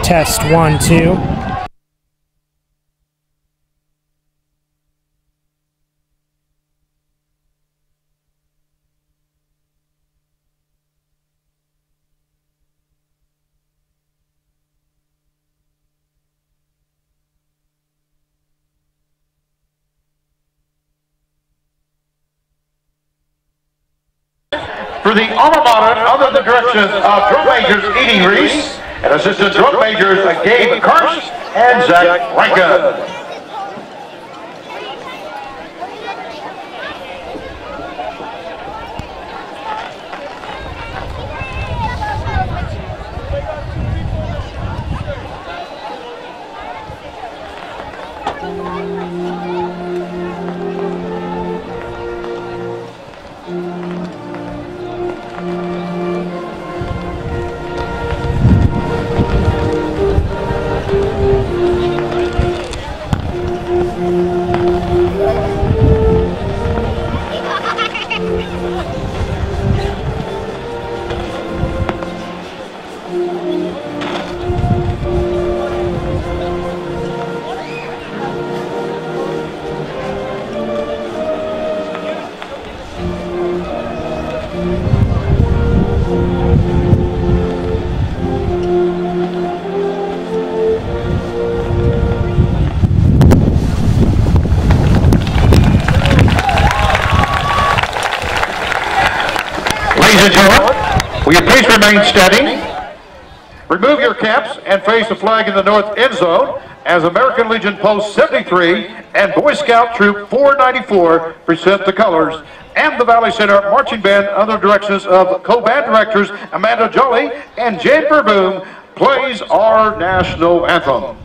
Test 1, 2. For the alma mater, under the direction of drum majors Edie Reese and assistant drum majors Gabe Karst and Zach Rankin. Ladies and gentlemen, will you please remain steady? Remove your caps and face the flag in the north end zone as American Legion Post 73 and Boy Scout Troop 494 present the colors, and the Valley Center Marching Band under the directions of co-band directors Amanda Jolly and Jane Verboom plays our national anthem.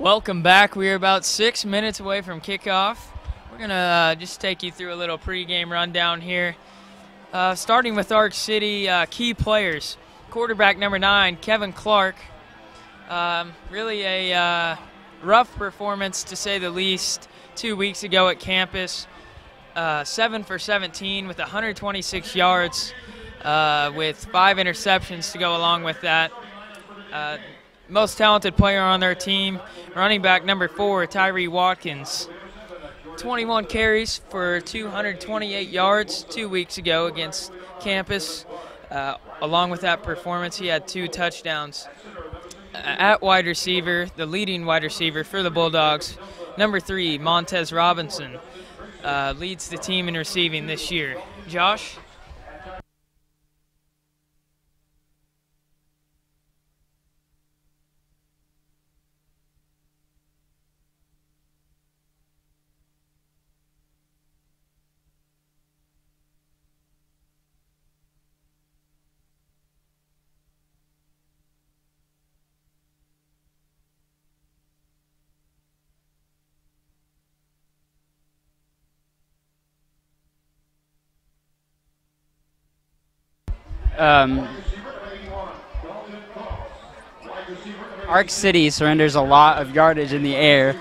Welcome back. We are about 6 minutes away from kickoff. We're going to just take you through a little pregame rundown here. Starting with Ark City key players. Quarterback number 9, Kevin Clark. Really a rough performance, to say the least, 2 weeks ago at campus. 7 for 17 with 126 yards with 5 interceptions to go along with that. Most talented player on their team, running back number 4, Tyree Watkins. 21 carries for 228 yards 2 weeks ago against campus. Along with that performance, he had 2 touchdowns. At wide receiver, the leading wide receiver for the Bulldogs, number 3, Montez Robinson, leads the team in receiving this year. Josh? Arc City surrenders a lot of yardage in the air.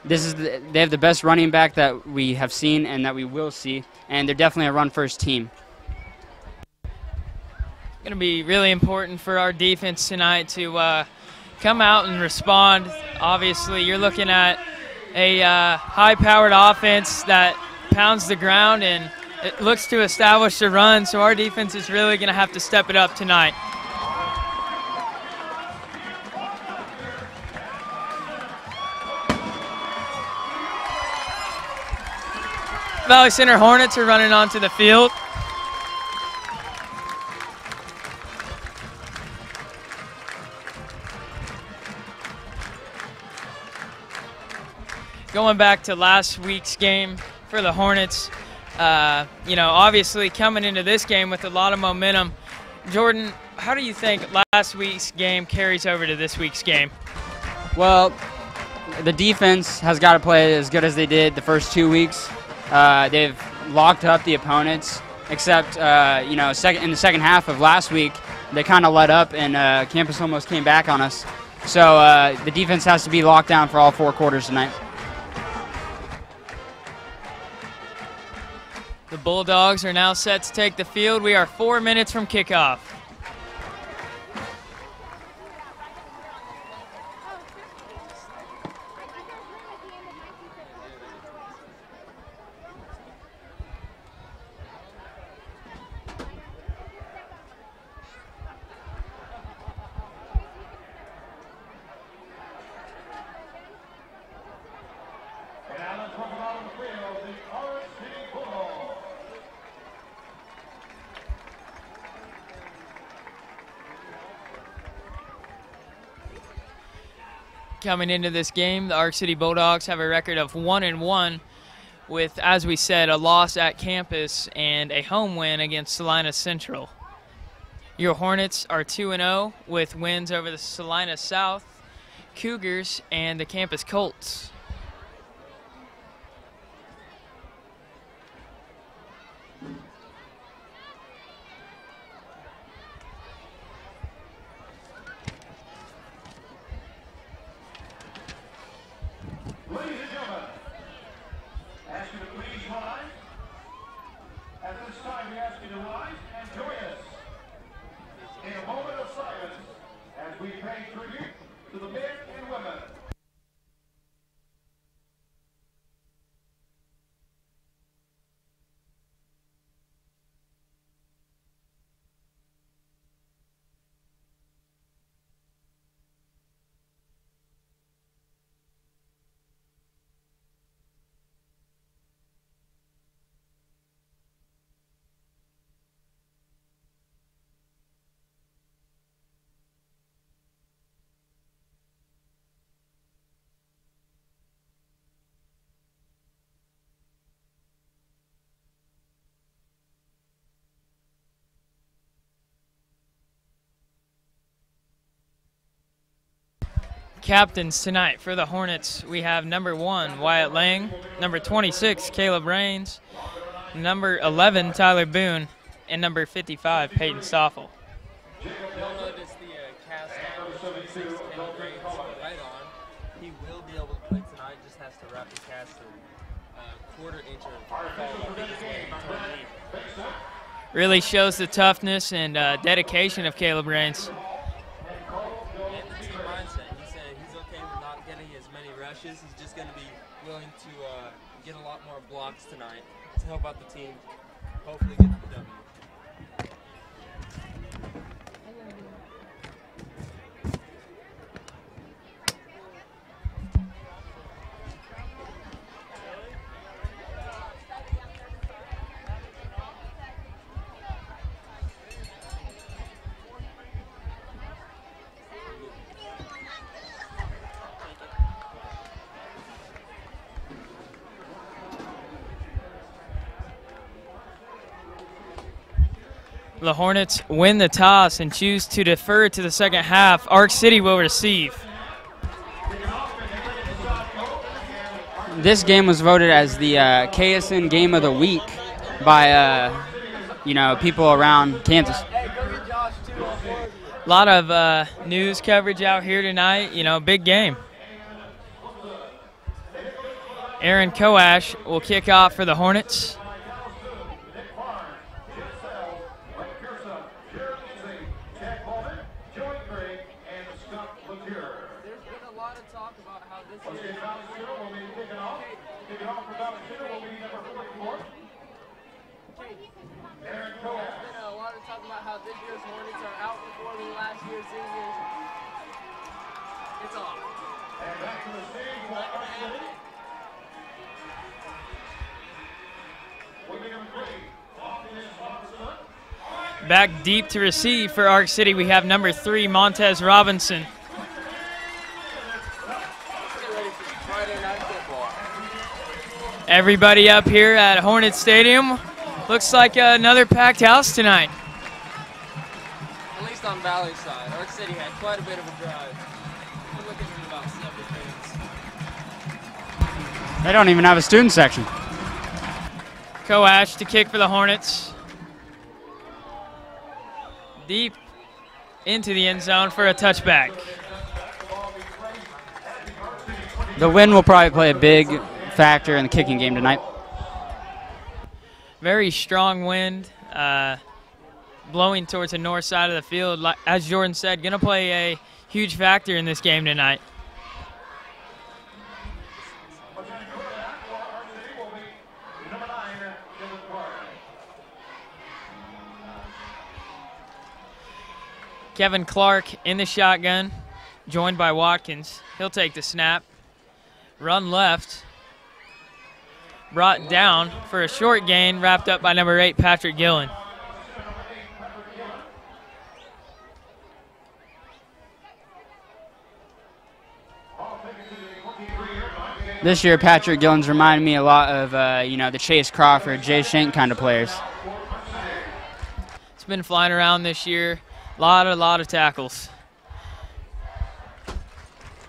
They have the best running back that we have seen and that we will see, and they're definitely a run-first team. Going to be really important for our defense tonight to come out and respond. Obviously, you're looking at a high-powered offense that pounds the ground and it looks to establish the run, so our defense is really going to have to step it up tonight. Valley Center Hornets are running onto the field. Going back to last week's game for the Hornets, obviously coming into this game with a lot of momentum. Jordan, how do you think last week's game carries over to this week's game? Well, the defense has got to play as good as they did the first 2 weeks. They've locked up the opponents, except in the second half of last week, they kind of let up and campus almost came back on us. So the defense has to be locked down for all 4 quarters tonight. The Bulldogs are now set to take the field. We are 4 minutes from kickoff. Coming into this game, the Arc City Bulldogs have a record of 1-1 with, as we said, a loss at campus and a home win against Salina Central. Your Hornets are 2-0 with wins over the Salina South, Cougars, and the campus Colts. Ladies and gentlemen, ask you to please rise. At this time, we ask you to rise and join us in a moment of silence as we pay tribute to the men and women. Captains tonight for the Hornets, we have number 1, Wyatt Lang, number 26, Caleb Rains, number 11, Tyler Boone, and number 55, Peyton Stoffel. You'll notice the cast on 26, Caleb Rains right on. He will be able to play tonight, just has to wrap the cast a quarter inch or Really shows the toughness and dedication of Caleb Rains. He's just going to be willing to get a lot more blocks tonight to help out the team, hopefully get the W. The Hornets win the toss and choose to defer to the second half. Arc City will receive. This game was voted as the KSN Game of the Week by people around Kansas. A lot of news coverage out here tonight. Big game. Aaron Koash will kick off for the Hornets. Back deep to receive for Ark City, we have number 3, Montez Robinson. Everybody up here at Hornet Stadium. Looks like another packed house tonight. At least on Valley's side. Ark City had quite a bit of a drive. We're looking at about 70 fans. They don't even have a student section. Koash to kick for the Hornets. Deep into the end zone for a touchback. The wind will probably play a big factor in the kicking game tonight. Very strong wind blowing towards the north side of the field. As Jordan said, going to play a huge factor in this game tonight. Kevin Clark in the shotgun, joined by Watkins. He'll take the snap. Run left. Brought down for a short gain, wrapped up by number 8, Patrick Gillen. This year, Patrick Gillen's reminded me a lot of, the Chase Crawford, Jay Shank kind of players. It's been flying around this year. A lot of tackles.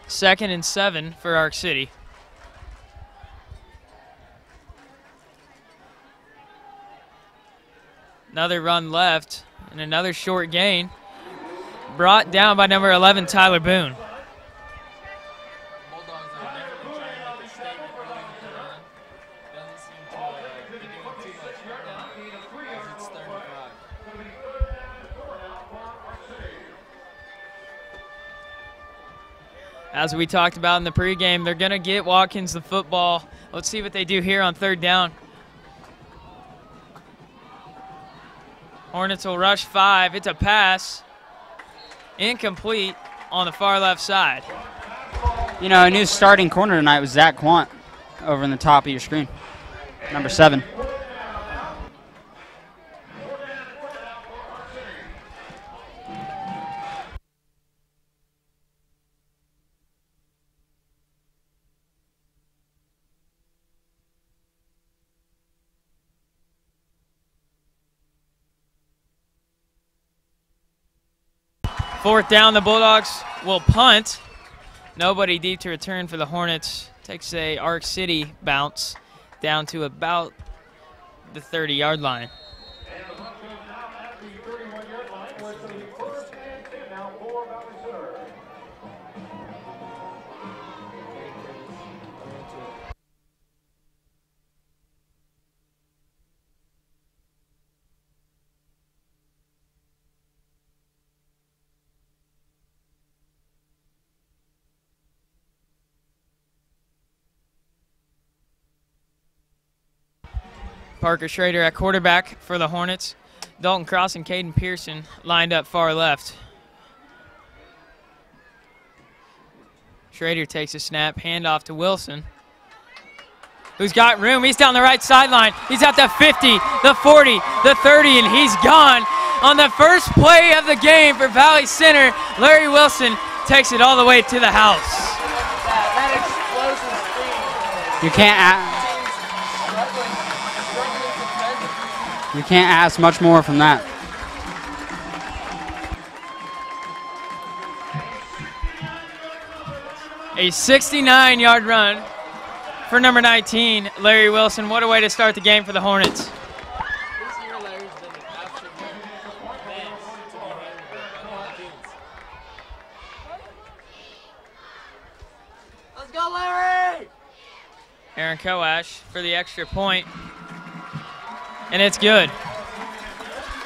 2nd and 7 for Ark City. Another run left and another short gain. Brought down by number 11, Tyler Boone. Bulldogs are definitely trying to make a statement early with the run. Doesn't seem to be doing too much right now, as it's 3rd and 5. As we talked about in the pregame, they're going to get Watkins the football. Let's see what they do here on 3rd down. Hornets will rush 5. It's a pass. Incomplete on the far left side. A new starting corner tonight was Zach Quant over in the top of your screen. Number 7. Fourth down, the Bulldogs will punt. Nobody deep to return for the Hornets. Takes a Ark City bounce down to about the 30-yard line. Parker Schrader at quarterback for the Hornets. Dalton Cross and Caden Pearson lined up far left. Schrader takes a snap, handoff to Wilson, who's got room. He's down the right sideline. He's at the 50, the 40, the 30, and he's gone. On the first play of the game for Valley Center, Larry Wilson takes it all the way to the house. That explosive speed. You can't ask much more from that. A 69-yard run for number 19, Larry Wilson. What a way to start the game for the Hornets. This year, Larry's been go, Larry! Aaron Koash for the extra point. And it's good.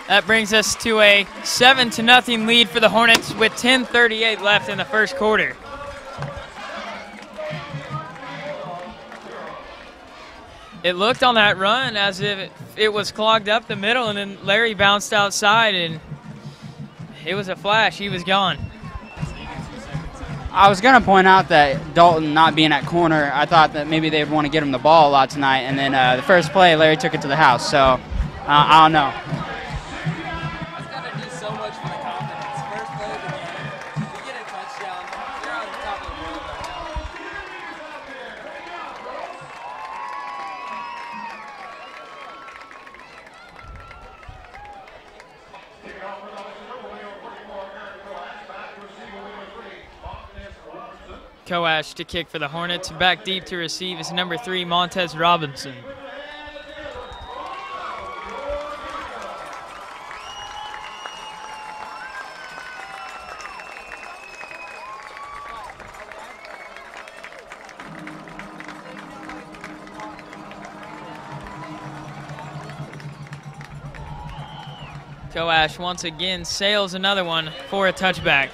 That brings us to a 7-0 lead for the Hornets with 10:38 left in the first quarter. It looked on that run as if it was clogged up the middle, and then Larry bounced outside, and it was a flash. He was gone. I was going to point out that Dalton not being at corner, I thought that maybe they'd want to get him the ball a lot tonight, and then the first play, Larry took it to the house, so I don't know. That's got to do so much for the confidence. First play of the game, if you get a touchdown, you're on the top of the world right now. Koash to kick for the Hornets. Back deep to receive is number 3, Montez Robinson. Koash once again sails another one for a touchback.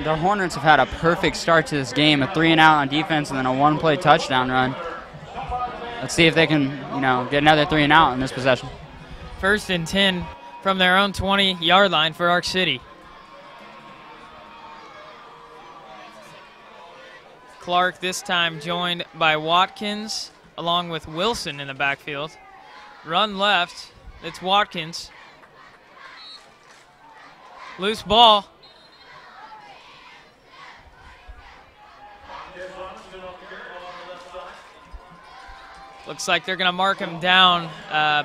The Hornets have had a perfect start to this game, a 3-and-out on defense and then a one-play touchdown run. Let's see if they can, get another 3-and-out in this possession. 1st and 10 from their own 20-yard line for Ark City. Clark this time joined by Watkins along with Wilson in the backfield. Run left, it's Watkins. Loose ball. Looks like they're going to mark him down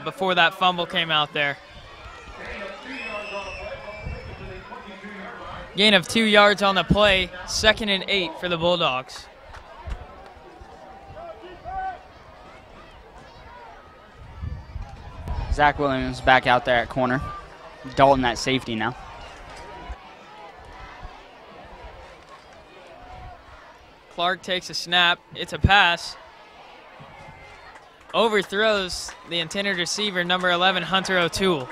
before that fumble came out there. Gain of 2 yards on the play, 2nd and 8 for the Bulldogs. Zach Williams back out there at corner. Dalton at safety now. Clark takes a snap. It's a pass. Overthrows the intended receiver, number 11, Hunter O'Toole.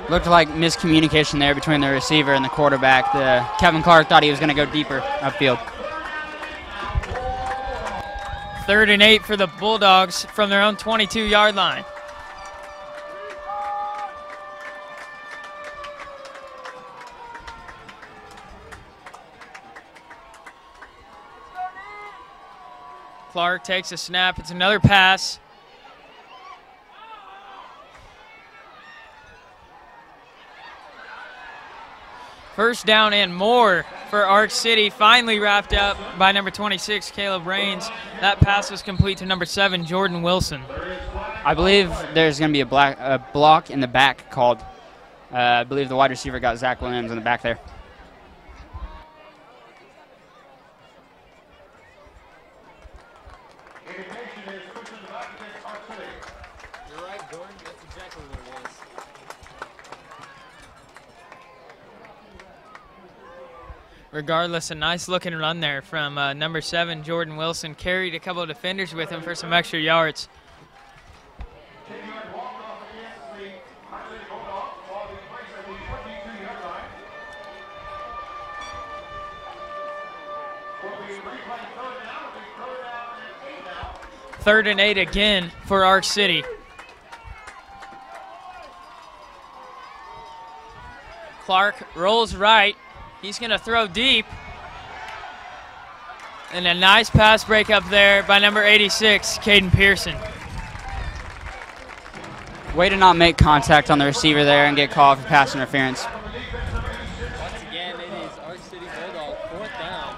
Looked like miscommunication there between the receiver and the quarterback. Kevin Clark thought he was going to go deeper upfield. 3rd and 8 for the Bulldogs from their own 22-yard line. Clark takes a snap. It's another pass. First down and more for Ark City. Finally wrapped up by number 26, Caleb Rains. That pass was complete to number 7, Jordan Wilson. I believe there's going to be a block in the back called. I believe the wide receiver got Zach Williams in the back there. You're right, Jordan. That's exactly what it was. Regardless, a nice looking run there from number 7, Jordan Wilson. Carried a couple of defenders with him for some extra yards. Third and 8 again for Ark City. Clark rolls right. He's going to throw deep. And a nice pass break up there by number 86, Caden Pearson. Way to not make contact on the receiver there and get called for pass interference. Once again, it is Ark City Bulldog, 4th down.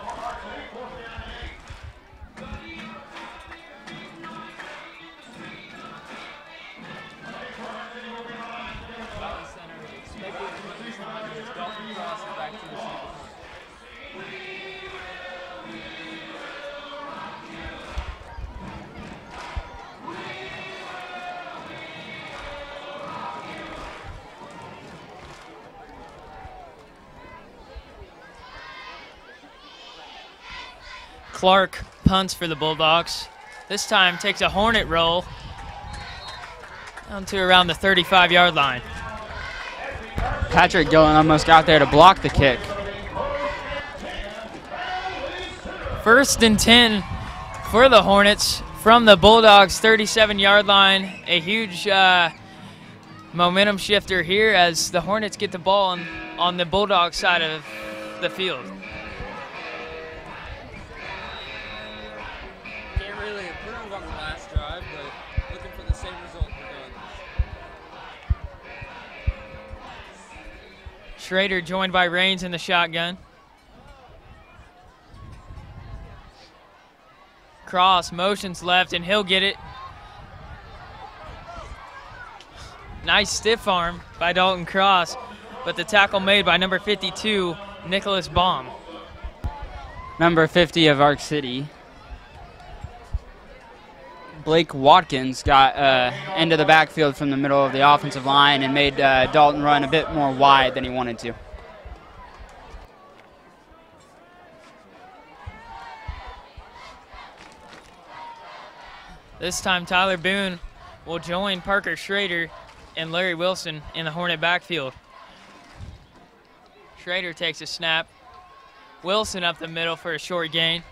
Center expecting Clark punts for the Bulldogs. This time takes a hornet roll down to around the 35-yard line. Patrick Gillen almost got there to block the kick. 1st and 10 for the Hornets from the Bulldogs' 37-yard line. A huge momentum shifter here as the Hornets get the ball on the Bulldogs side of the field. Can't really improve on the last drive, but looking for the same result regardless. Schrader joined by Raines in the shotgun. Cross motions left, and he'll get it. Nice stiff arm by Dalton Cross, but the tackle made by number 52, Nicholas Baum. Number 50 of Ark City. Blake Watkins got into the backfield from the middle of the offensive line and made Dalton run a bit more wide than he wanted to. This time Tyler Boone will join Parker Schrader and Larry Wilson in the Hornet backfield. Schrader takes a snap. Wilson up the middle for a short gain.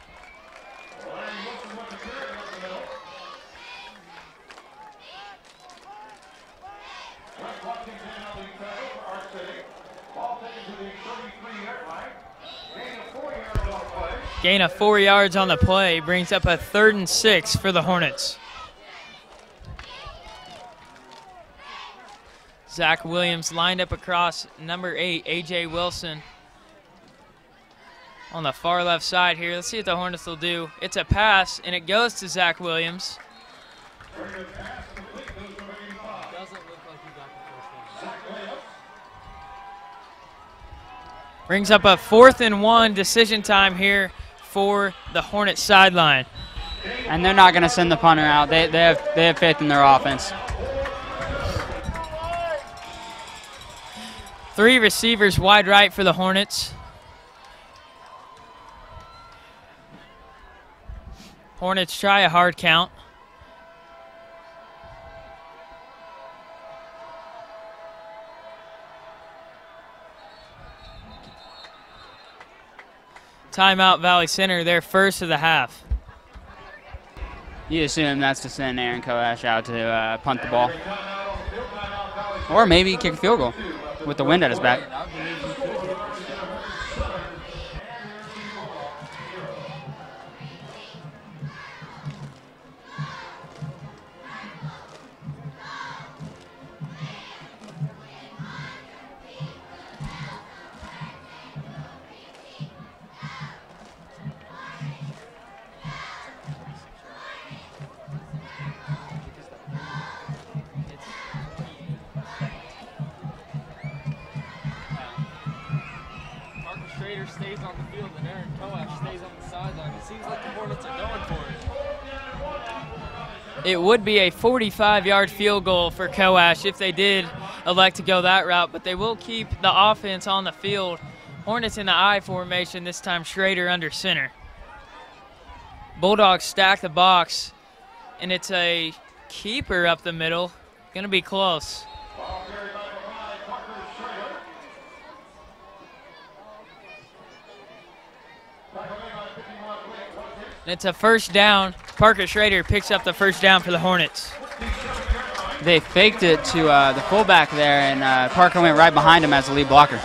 Gain of 4 yards on the play brings up a 3rd and 6 for the Hornets. Zach Williams lined up across number 8, A.J. Wilson. On the far left side here, let's see what the Hornets will do. It's a pass, and it goes to Zach Williams. Doesn't look like he got the first one. Brings up a 4th and 1 decision time here for the Hornets sideline. And they're not going to send the punter out. They have faith in their offense. 3 receivers wide right for the Hornets. Hornets try a hard count. Timeout Valley Center, their first of the half. You assume that's to send Aaron Koash out to punt the ball. Or maybe kick a field goal with the wind at his back. Stays on the field and Aaron Koash stays on the sideline. It seems like the Hornets are going for it. It would be a 45-yard field goal for Koash if they did elect to go that route, but they will keep the offense on the field. Hornets in the I formation, this time Schrader under center. Bulldogs stack the box, and it's a keeper up the middle. Going to be close. And it's a first down. Parker Schrader picks up the first down for the Hornets. They faked it to the fullback there, and Parker went right behind him as the lead blocker.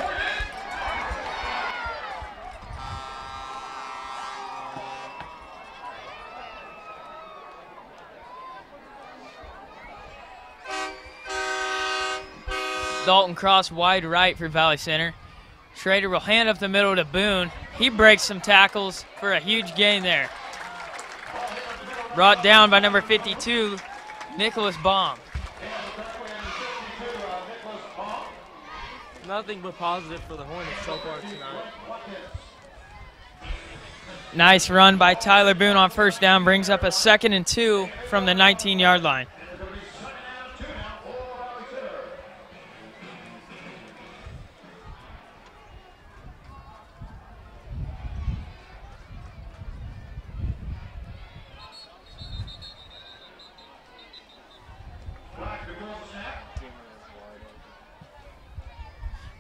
Dalton Cross wide right for Valley Center. Schrader will hand up the middle to Boone. He breaks some tackles for a huge gain there. Brought down by number 52, Nicholas Baum. Nothing but positive for the Hornets so far tonight. Nice run by Tyler Boone on first down, brings up a 2nd and 2 from the 19-yard line.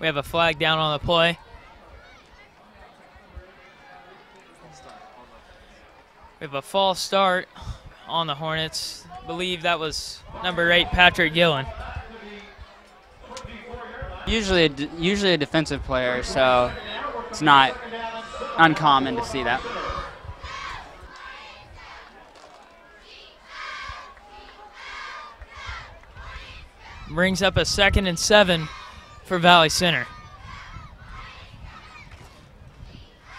We have a flag down on the play. We have a false start on the Hornets. I believe that was number 8, Patrick Gillen. Usually a defensive player, so it's not uncommon to see that. Brings up a 2nd and 7 for Valley Center.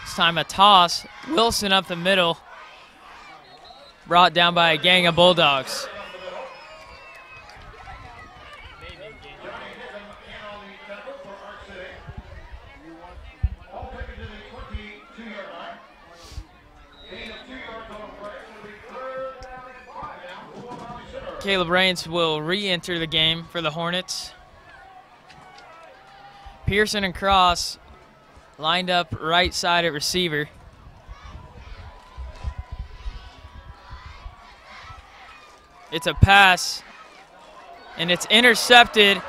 This time a toss. Wilson up the middle. Brought down by a gang of Bulldogs. Caleb Raines will re-enter the game for the Hornets. Pearson and Cross lined up right side at receiver. It's a pass, and it's intercepted.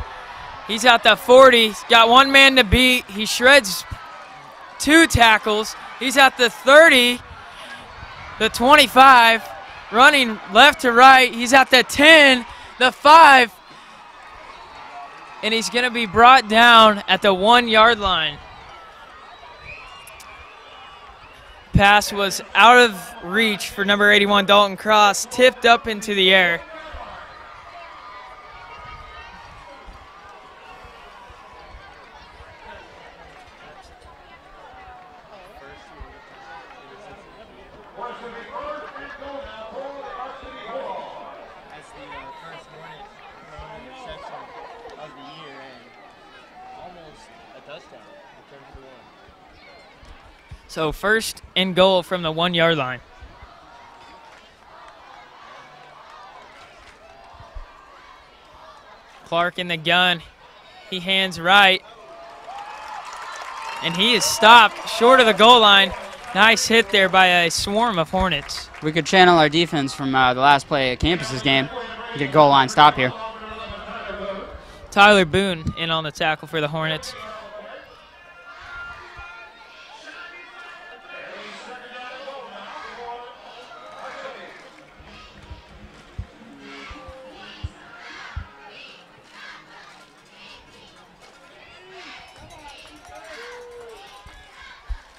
He's at the 40. He's got one man to beat. He shreds 2 tackles. He's at the 30, the 25, running left to right. He's at the 10, the 5, and he's going to be brought down at the 1-yard line. Pass was out of reach for number 81, Dalton Cross, tipped up into the air. So 1st and goal from the 1-yard line. Clark in the gun. He hands right. And he is stopped short of the goal line. Nice hit there by a swarm of Hornets. We could channel our defense from the last play at Campus's game. Get a goal line stop here. Tyler Boone in on the tackle for the Hornets.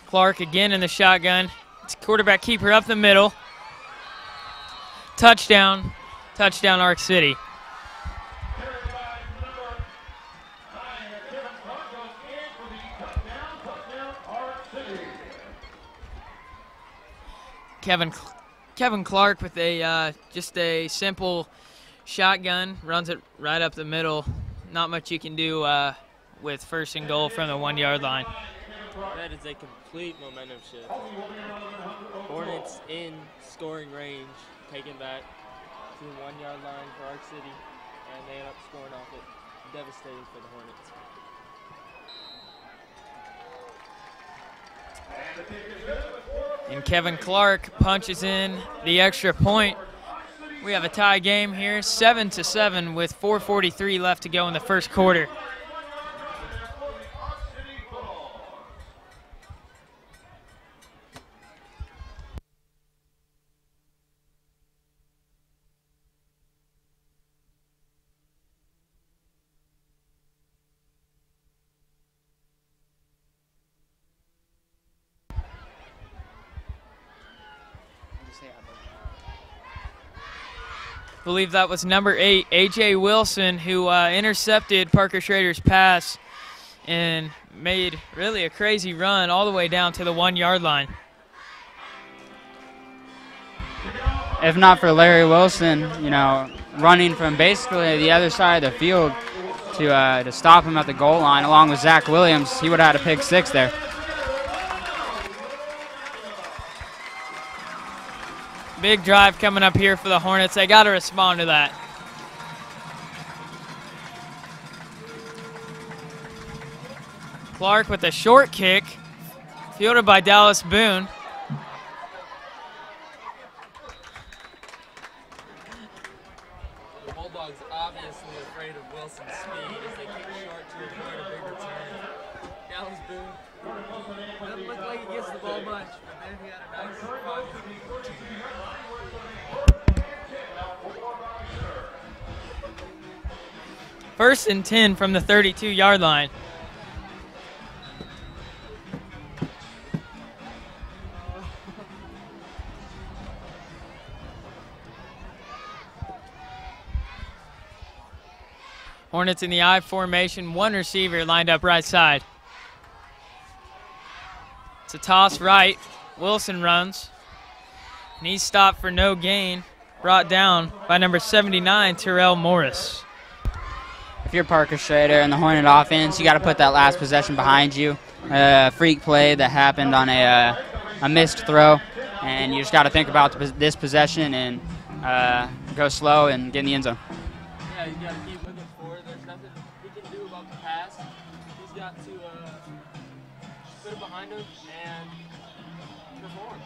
Clark again in the shotgun. It's quarterback keeper up the middle. Touchdown. Touchdown, Ark City. Kevin Clark with a just a simple shotgun, runs it right up the middle. Not much you can do with 1st and goal from the 1-yard line. That is a complete momentum shift. Hornets in scoring range, taken back to the 1-yard line for Ark City, and they end up scoring off it. Devastating for the Hornets. And Kevin Clark punches in the extra point. We have a tie game here, 7-7 with 4:43 left to go in the 1st quarter. I believe that was number 8, A.J. Wilson, who intercepted Parker Schrader's pass and made really a crazy run all the way down to the 1-yard line. If not for Larry Wilson, you know, running from basically the other side of the field to stop him at the goal line, along with Zach Williams, he would have had a pick 6 there. Big drive coming up here for the Hornets. They got to respond to that. Clark with a short kick, fielded by Dallas Boone. The Bulldogs obviously afraid of Wilson's speed as they kick short to avoid a big return. Dallas Boone doesn't look like he gets the ball much, but then he had a nice 5. First and 10 from the 32-yard line. Hornets in the I formation, one receiver lined up right side. It's a toss right. Wilson runs. And he's stopped for no gain. Brought down by number 79, Terrell Morris. If you're Parker Schrader and the Hornet offense, you got to put that last possession behind you. Freak play that happened on a missed throw. And you just got to think about this possession and go slow and get in the end zone. Yeah, you got to keep looking forward. There's nothing he can do about the pass. He's got to put it behind him and perform.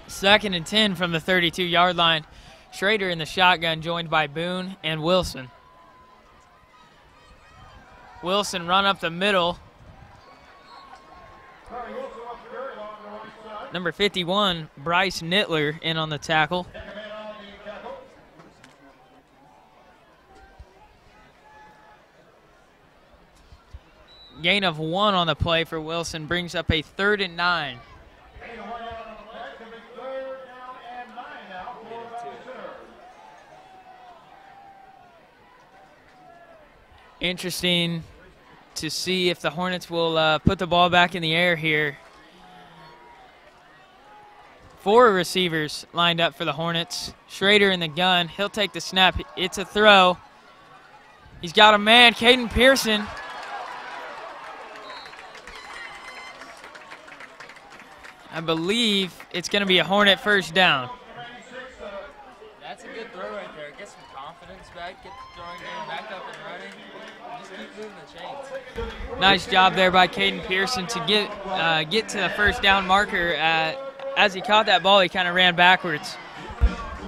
Second and 10 from the 32-yard line. Schrader in the shotgun, joined by Boone and Wilson. Wilson run up the middle. Number 51, Bryce Nittler, in on the tackle. Gain of 1 on the play for Wilson brings up a 3rd and 9. Interesting to see if the Hornets will put the ball back in the air here. 4 receivers lined up for the Hornets. Schrader in the gun. He'll take the snap. It's a throw. He's got a man, Caden Pearson. I believe it's going to be a Hornet first down. That's a good throw right there. Get some confidence back, get the throwing game back up and running. Just keep moving the chains. Nice job there by Caden Pearson to get to the first down marker. As he caught that ball, he kind of ran backwards.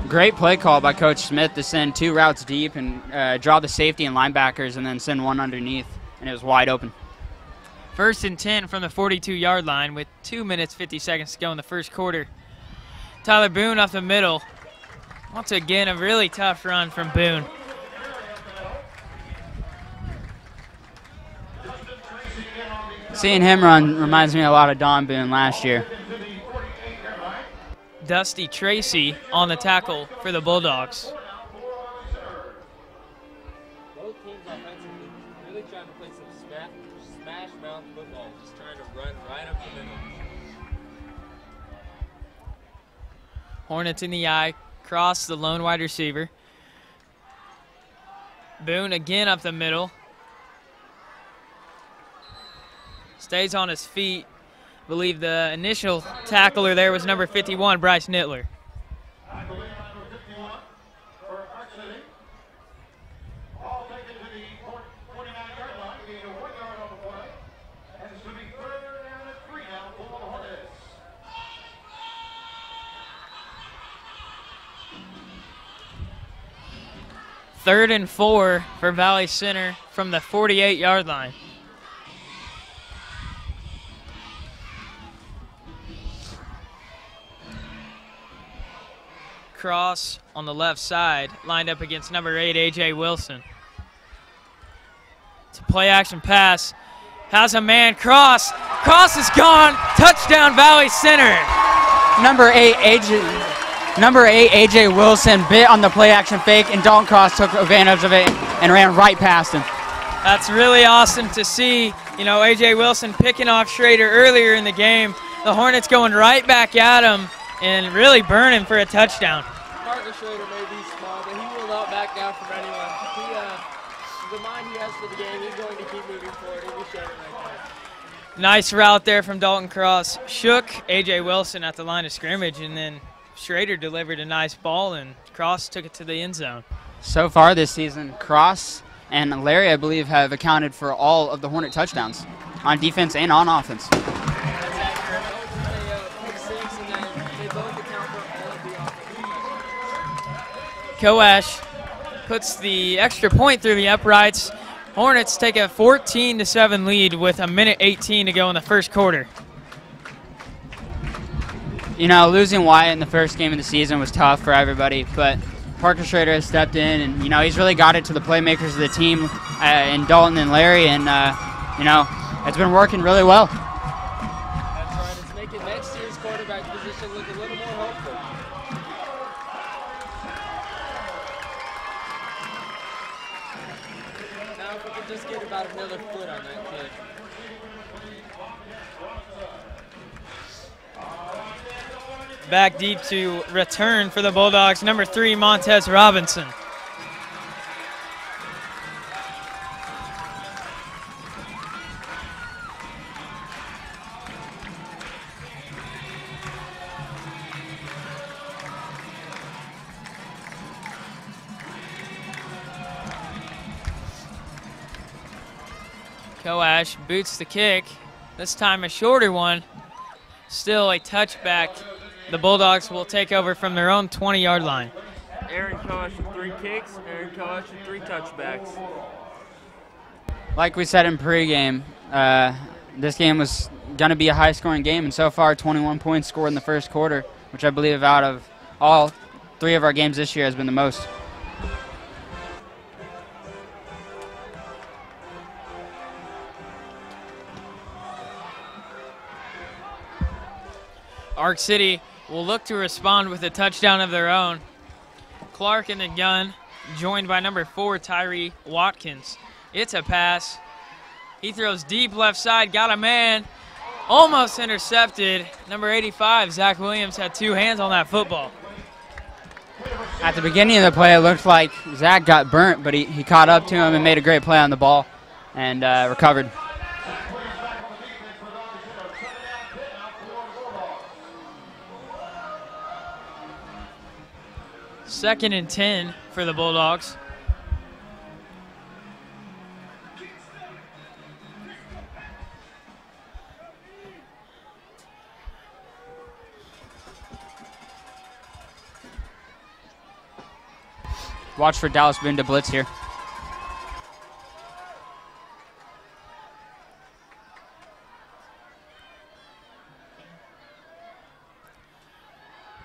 Great play call by Coach Smith to send 2 routes deep and draw the safety and linebackers and then send 1 underneath, and it was wide open. First and 10 from the 42-yard line with 2 minutes, 50 seconds to go in the first quarter. Tyler Boone up the middle. Once again, a really tough run from Boone. Seeing him run reminds me a lot of Don Boone last year. Dusty Tracy on the tackle for the Bulldogs. Both teams offensively really trying to play some smash mouth football, just trying to run right up the middle. Hornets in the eye, cross the lone wide receiver. Boone again up the middle. Stays on his feet. I believe the initial tackler there was number 51, Bryce Nittler. Third and 4 for Valley Center from the 48-yard line. Cross on the left side, lined up against number 8, A.J. Wilson. It's a play-action pass. Has a man, Cross. Cross is gone. Touchdown, Valley Center. Number 8, A.J. Wilson bit on the play-action fake, and Dalton Cross took advantage of it and ran right past him. That's really awesome to see. You know, A.J. Wilson picking off Schrader earlier in the game. The Hornets going right back at him and really burning for a touchdown. Parker Schrader may be small, but he will not back down from anyone. The mind he has for the game, he's going to keep moving forward. He'll be showing right there. Nice route there from Dalton Cross. Shook A.J. Wilson at the line of scrimmage, and then Schrader delivered a nice ball, and Cross took it to the end zone. So far this season, Cross and Larry, I believe, have accounted for all of the Hornet touchdowns on defense and on offense. That's accurate. Pick six, and then they both account for all of the offense. Coash puts the extra point through the uprights. Hornets take a 14-7 lead with 1:18 to go in the first quarter. You know, losing Wyatt in the first game of the season was tough for everybody, but Parker Schrader has stepped in, and, you know, he's really got it to the playmakers of the team in Dalton and Larry, and, you know, it's been working really well. That's right. It's making next year's quarterback position look a little more hopeful. Now if we could just get about another foot on that kid. Back deep to return for the Bulldogs, number 3, Montez Robinson. Coash boots the kick, this time a shorter one, still a touchback. The Bulldogs will take over from their own 20-yard line. Aaron Kosh with 3 kicks, Aaron Kosh with 3 touchbacks. Like we said in pregame, this game was going to be a high-scoring game, and so far 21 points scored in the first quarter, which I believe out of all 3 of our games this year has been the most. Ark City will look to respond with a touchdown of their own. Clark in the gun, joined by number 4, Tyree Watkins. It's a pass. He throws deep left side, got a man, almost intercepted. Number 85, Zach Williams, had 2 hands on that football. At the beginning of the play, it looked like Zach got burnt, but he caught up to him and made a great play on the ball and recovered. Second and 10 for the Bulldogs. Watch for Dallas Boone to blitz here.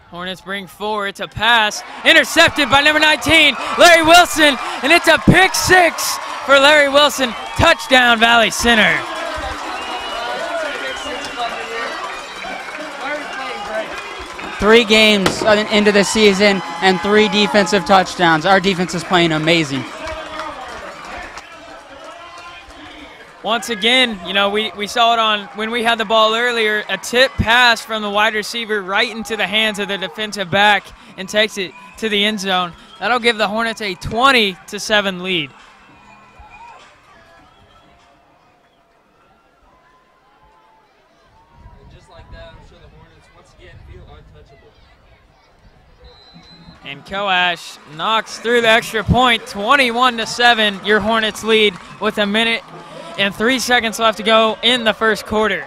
Hornets bring 4. It's a pass. Intercepted by number 19, Larry Wilson. And it's a pick 6 for Larry Wilson. Touchdown, Valley Center. 3 games into the season and 3 defensive touchdowns. Our defense is playing amazing. Once again, you know, we saw it on when we had the ball earlier, a tip pass from the wide receiver right into the hands of the defensive back and takes it to the end zone. That'll give the Hornets a 20-7 lead. And just like that, I'm sure the Hornets once again feel untouchable. And Coash knocks through the extra point, 21-7. Your Hornets lead with 1 minute and 3 seconds left to go in the first quarter.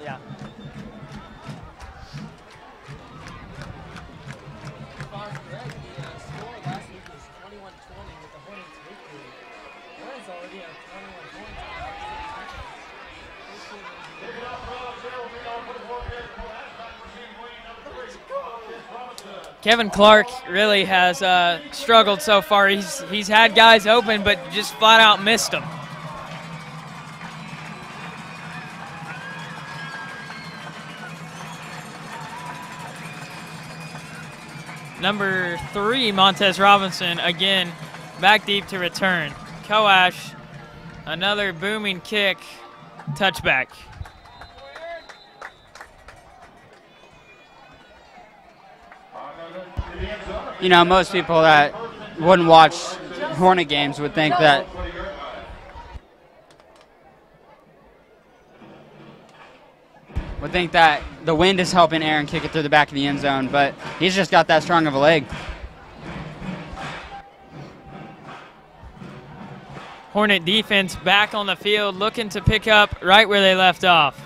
Yeah. If I'm correct, the score last week was 21-20 with the Hornets victory. Hornets already have 21 points. Kevin Clark really has struggled so far. He's had guys open, but just flat out missed them. Number 3, Montez Robinson, again Back deep to return. Coash, another booming kick, touchback. You know, most people that wouldn't watch Hornet games would think that the wind is helping Aaron kick it through the back of the end zone, but he's just got that strong of a leg. Hornet defense back on the field, looking to pick up right where they left off.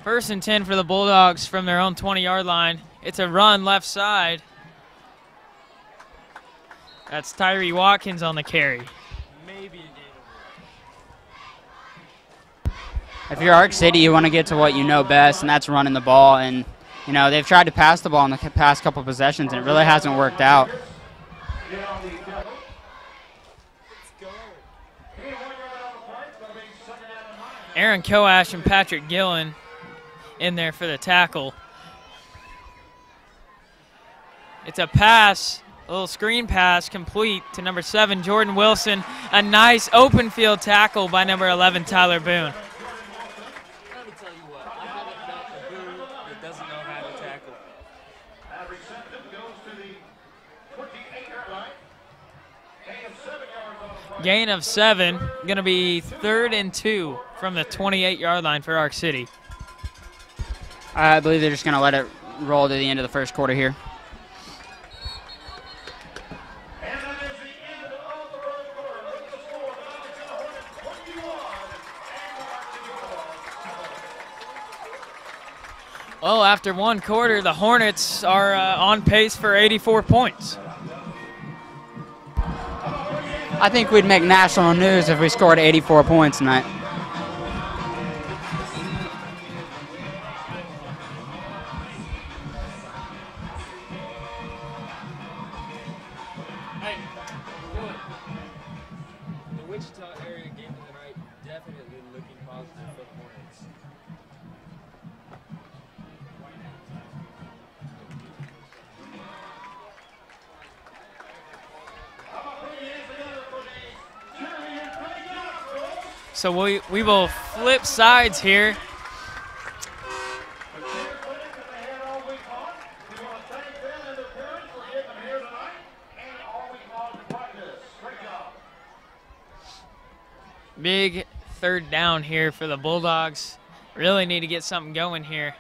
1st and 10 for the Bulldogs from their own 20-yard line. It's a run left side. That's Tyree Watkins on the carry. Maybe a gain of 1. If you're Arc City, you want to get to what you know best, and that's running the ball. And, you know, they've tried to pass the ball in the past couple possessions, and it really hasn't worked out. Aaron Coash and Patrick Gillen in there for the tackle. It's a pass, a little screen pass complete to number 7, Jordan Wilson. A nice open field tackle by number 11, Tyler Boone. Let me tell you what, I haven't met a Boone that doesn't know how to tackle. Reception goes to the 28-yard line. Gain of 7 yards on the play. Gain of 7, going to be 3rd and 2 from the 28-yard line for Arc City. I believe they're just going to let it roll to the end of the first quarter here. And that is the end of the first quarter. Look at the score. The Hornets 21 and Well, after one quarter, the Hornets are on pace for 84 points. I think we'd make national news if we scored 84 points tonight. The Wichita area game tonight definitely looking positive for the Hornets. So we will flip sides here. Big 3rd down here for the Bulldogs. Really need to get something going here.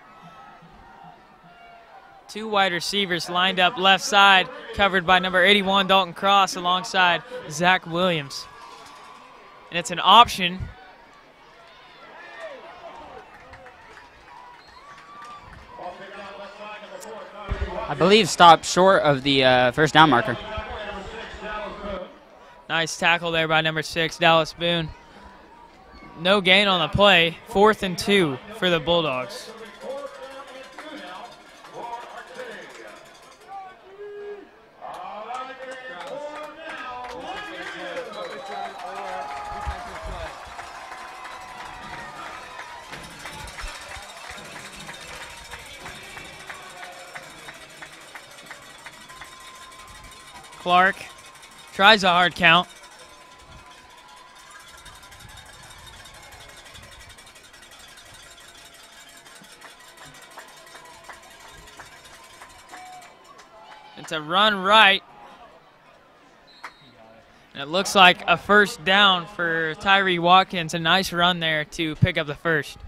2 wide receivers lined up left side, covered by number 81, Dalton Cross, alongside Zach Williams. And it's an option. I believe stopped short of the first down marker. Nice tackle there by number 6, Dallas Boone. No gain on the play. 4th and 2 for the Bulldogs. Clark tries a hard count. It's a run right. And it looks like a first down for Tyree Watkins. A nice run there to pick up the first.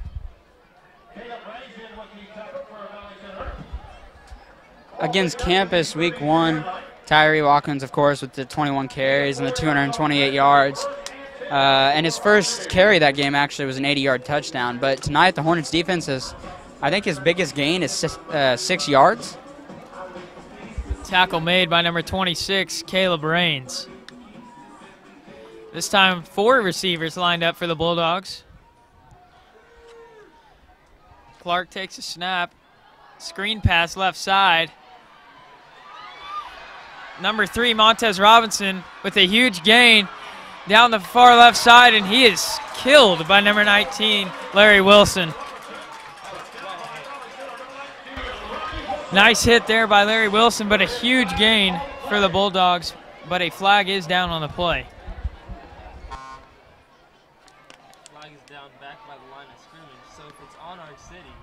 Against Campus week 1, Tyree Watkins, of course, with the 21 carries and the 228 yards. And his first carry that game actually was an 80-yard touchdown. But tonight the Hornets defense is, I think his biggest gain is 6 yards. Tackle made by number 26, Caleb Raines. This time 4 receivers lined up for the Bulldogs. Clark takes a snap. Screen pass left side. Number 3, Montez Robinson, with a huge gain down the far left side, and he is killed by number 19, Larry Wilson. Nice hit there by Larry Wilson, but a huge gain for the Bulldogs. but a flag is down on the play. Flag is down back by the line of scrimmage, so if it's on Ark City,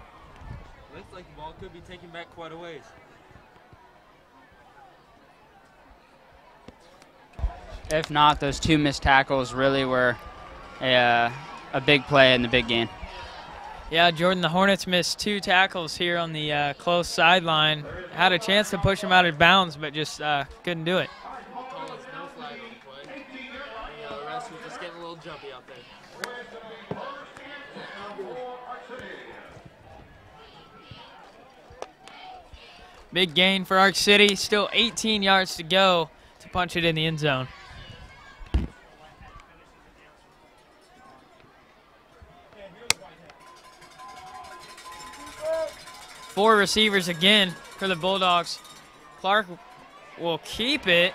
looks like the ball could be taken back quite a ways. If not, those 2 missed tackles really were a big play in the big game. Yeah, Jordan, the Hornets missed 2 tackles here on the close sideline. Had a chance to push them out of bounds, but just couldn't do it. No flag on the play. The rest was just getting a little jumpy out there. Big gain for Ark City. Still 18 yards to go to punch it in the end zone. 4 receivers again for the Bulldogs. Clark will keep it,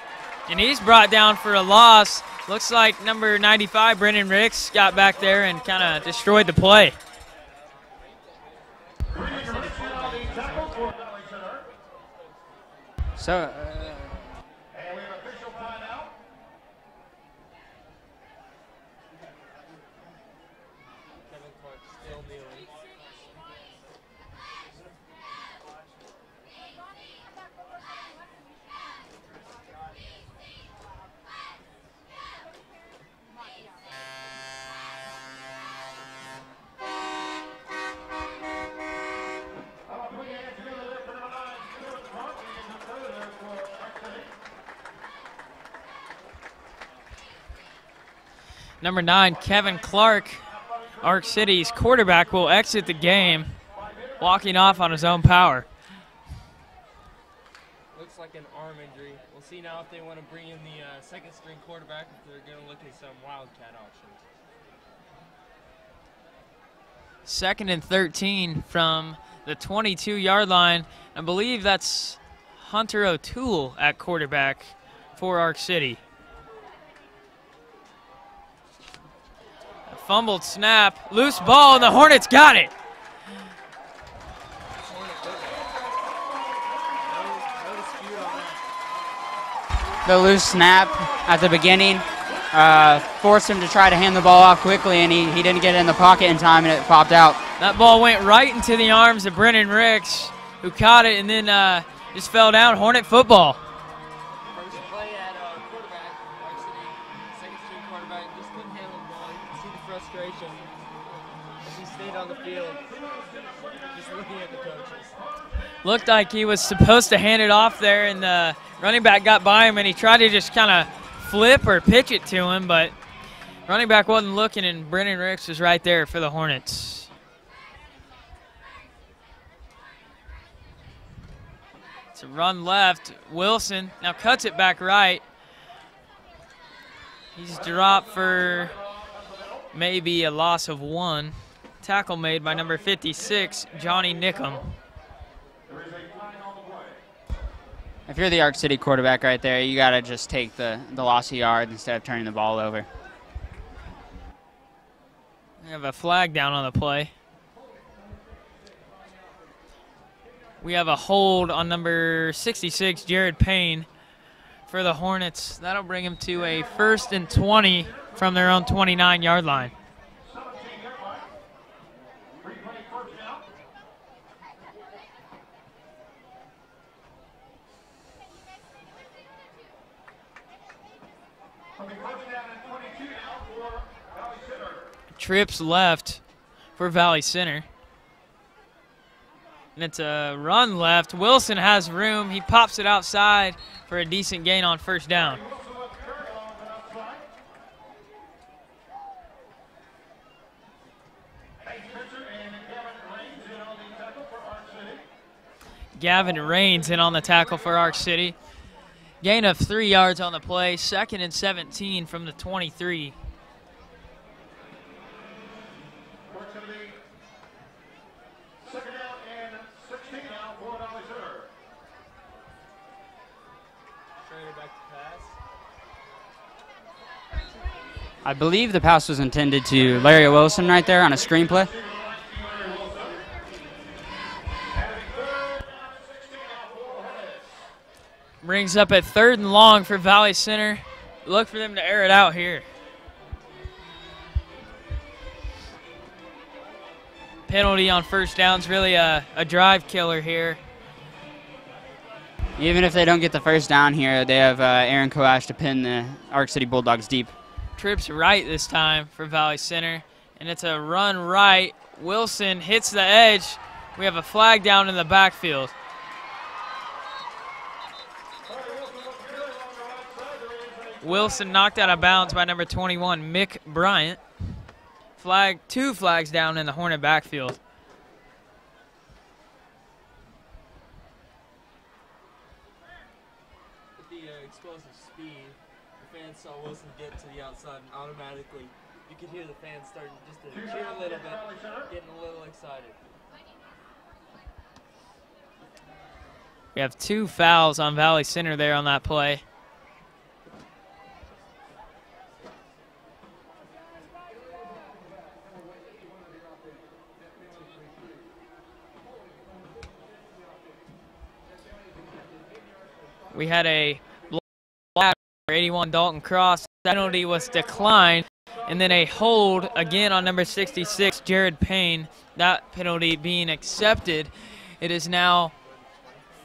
and he's brought down for a loss. Looks like number 95, Brennan Ricks, got back there and kind of destroyed the play. So, Kevin Clark still kneeling. Number 9, Kevin Clark, Ark City's quarterback, will exit the game, walking off on his own power. Looks like an arm injury. We'll see now if they want to bring in the second string quarterback, if they're going to look at some wildcat options. 2nd and 13 from the 22-yard line. I believe that's Hunter O'Toole at quarterback for Ark City. A fumbled snap, loose ball, and the Hornets got it. the loose snap at the beginning forced him to try to hand the ball off quickly, and he didn't get in the pocket in time, and it popped out. That ball went right into the arms of Brennan Ricks, who caught it and then just fell down. Hornet football. First play at quarterback, Ark City, second string quarterback, just couldn't handle the ball. You can see the frustration as he stayed on the field, just looking at the coaches. Looked like he was supposed to hand it off there, and the running back got by him, and he tried to just kind of flip or pitch it to him, but running back wasn't looking, and Brennan Ricks was right there for the Hornets. It's a run left. Wilson now cuts it back right. He's dropped for maybe a loss of 1. Tackle made by number 56, Johnny Nickum. If you're the Ark City quarterback right there, you got to just take the loss of yards instead of turning the ball over. We have a flag down on the play. We have a hold on number 66, Jared Payne, for the Hornets. That'll bring him to a 1st and 20 from their own 29-yard line. Trips left for Valley Center. And it's a run left. Wilson has room. He pops it outside for a decent gain on 1st down. Gavin Rains in on the tackle for Ark City. Gain of 3 yards on the play. 2nd and 17 from the 23. I believe the pass was intended to Larry Wilson right there on a screen play. Brings up at 3rd and long for Valley Center. Look for them to air it out here. Penalty on first down's really a drive killer here. Even if they don't get the first down here, they have Aaron Koash to pin the Arc City Bulldogs deep. Trips right this time for Valley Center, and it's a run right. Wilson hits the edge. We have a flag down in the backfield. Wilson knocked out of bounds by number 21, Mick Bryant. Two flags down in the Hornet backfield. With the explosive speed, the fans saw Wilson get to the outside, and automatically you could hear the fans starting just to cheer a little bit, getting a little excited. We have 2 fouls on Valley Center there on that play. We had a block for 81 Dalton Cross. That penalty was declined, and then a hold again on number 66, Jared Payne. That penalty being accepted. It is now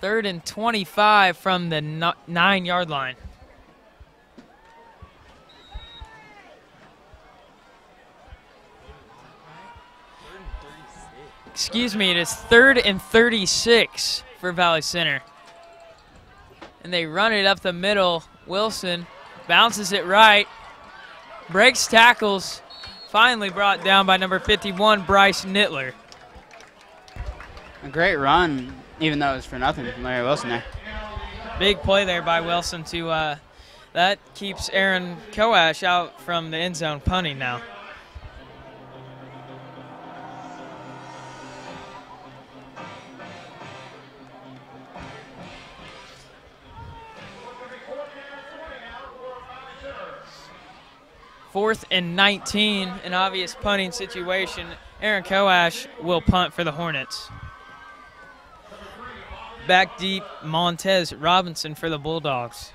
3rd and 25 from the 9-yard line. Excuse me, it is 3rd and 36 for Valley Center. And they run it up the middle. Wilson bounces it right, breaks tackles, finally brought down by number 51, Bryce Nittler. A great run, even though it was for nothing from Larry Wilson there. Big play there by Wilson to that keeps Aaron Koash out from the end zone punting now. Fourth and 19, an obvious punting situation. Aaron Koash will punt for the Hornets. Back deep, Montez Robinson for the Bulldogs.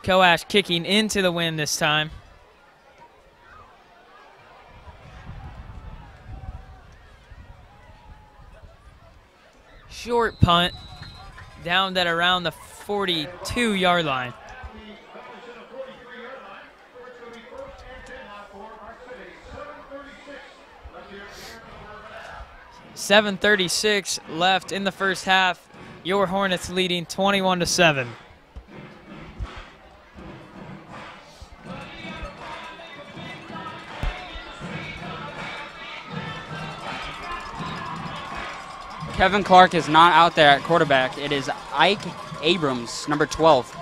Koash kicking into the wind this time. Short punt, downed at around the 42-yard line. 7:36 left in the first half. Your Hornets leading 21-7. Kevin Clark is not out there at quarterback. It is Ike Abrams, number 12.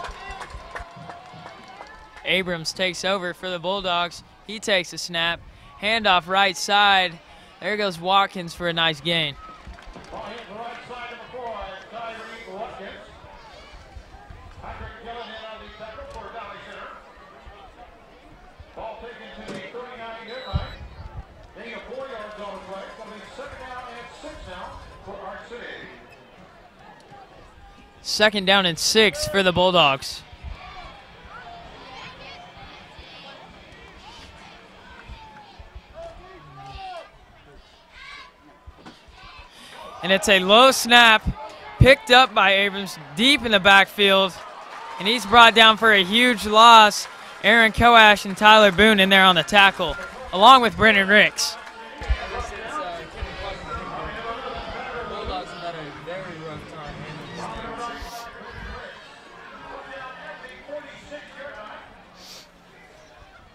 Abrams takes over for the Bulldogs. He takes a snap. Handoff right side. There goes Watkins for a nice gain. Second down and 6 for the Bulldogs. And it's a low snap, picked up by Abrams deep in the backfield. And he's brought down for a huge loss. Aaron Koash and Tyler Boone in there on the tackle, along with Brendan Ricks. Bulldogs have had a very rough time handling these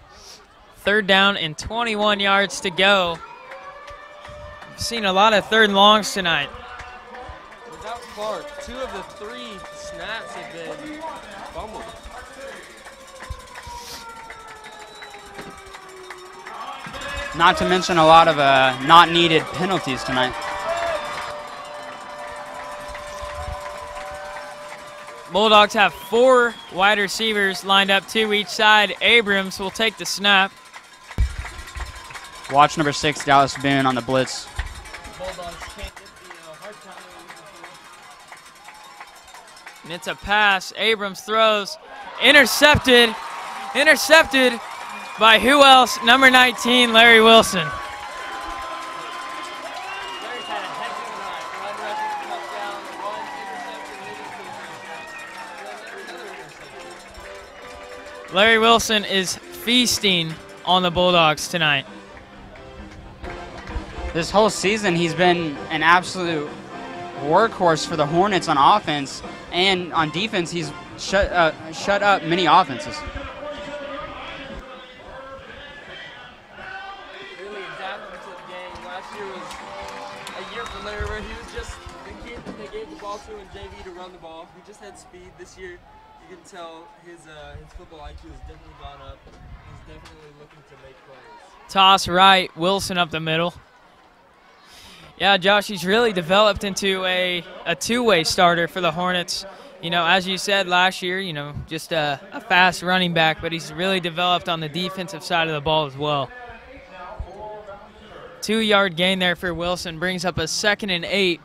things. Third down and 21 yards to go. Seen a lot of third and longs tonight. Without Clark, 2 of the 3 snaps have been fumbled. Not to mention a lot of not needed penalties tonight. Bulldogs have 4 wide receivers lined up, 2 each side. Abrams will take the snap. Watch number 6, Dallas Boone on the blitz. Bulldogs can't get the hard time. And it's a pass. Abrams throws. Intercepted. Intercepted by who else? Number 19, Larry Wilson. Larry's had a heck of a night. One rushing touchdown, one interception, leading to another interception. Larry Wilson is feasting on the Bulldogs tonight. This whole season, he's been an absolute workhorse for the Hornets on offense, and on defense, he's shut up many offenses. Really adapting to the game. Last year was a year for Larry where he was just the kid that they gave the ball to in JV to run the ball. He just had speed. This year, you can tell his football IQ has definitely gone up. He's definitely looking to make plays. Toss right, Wilson up the middle. Yeah, Josh, he's really developed into a two-way starter for the Hornets. You know, as you said last year, you know, just a fast running back, but he's really developed on the defensive side of the ball as well. 2-yard gain there for Wilson brings up a 2nd and 8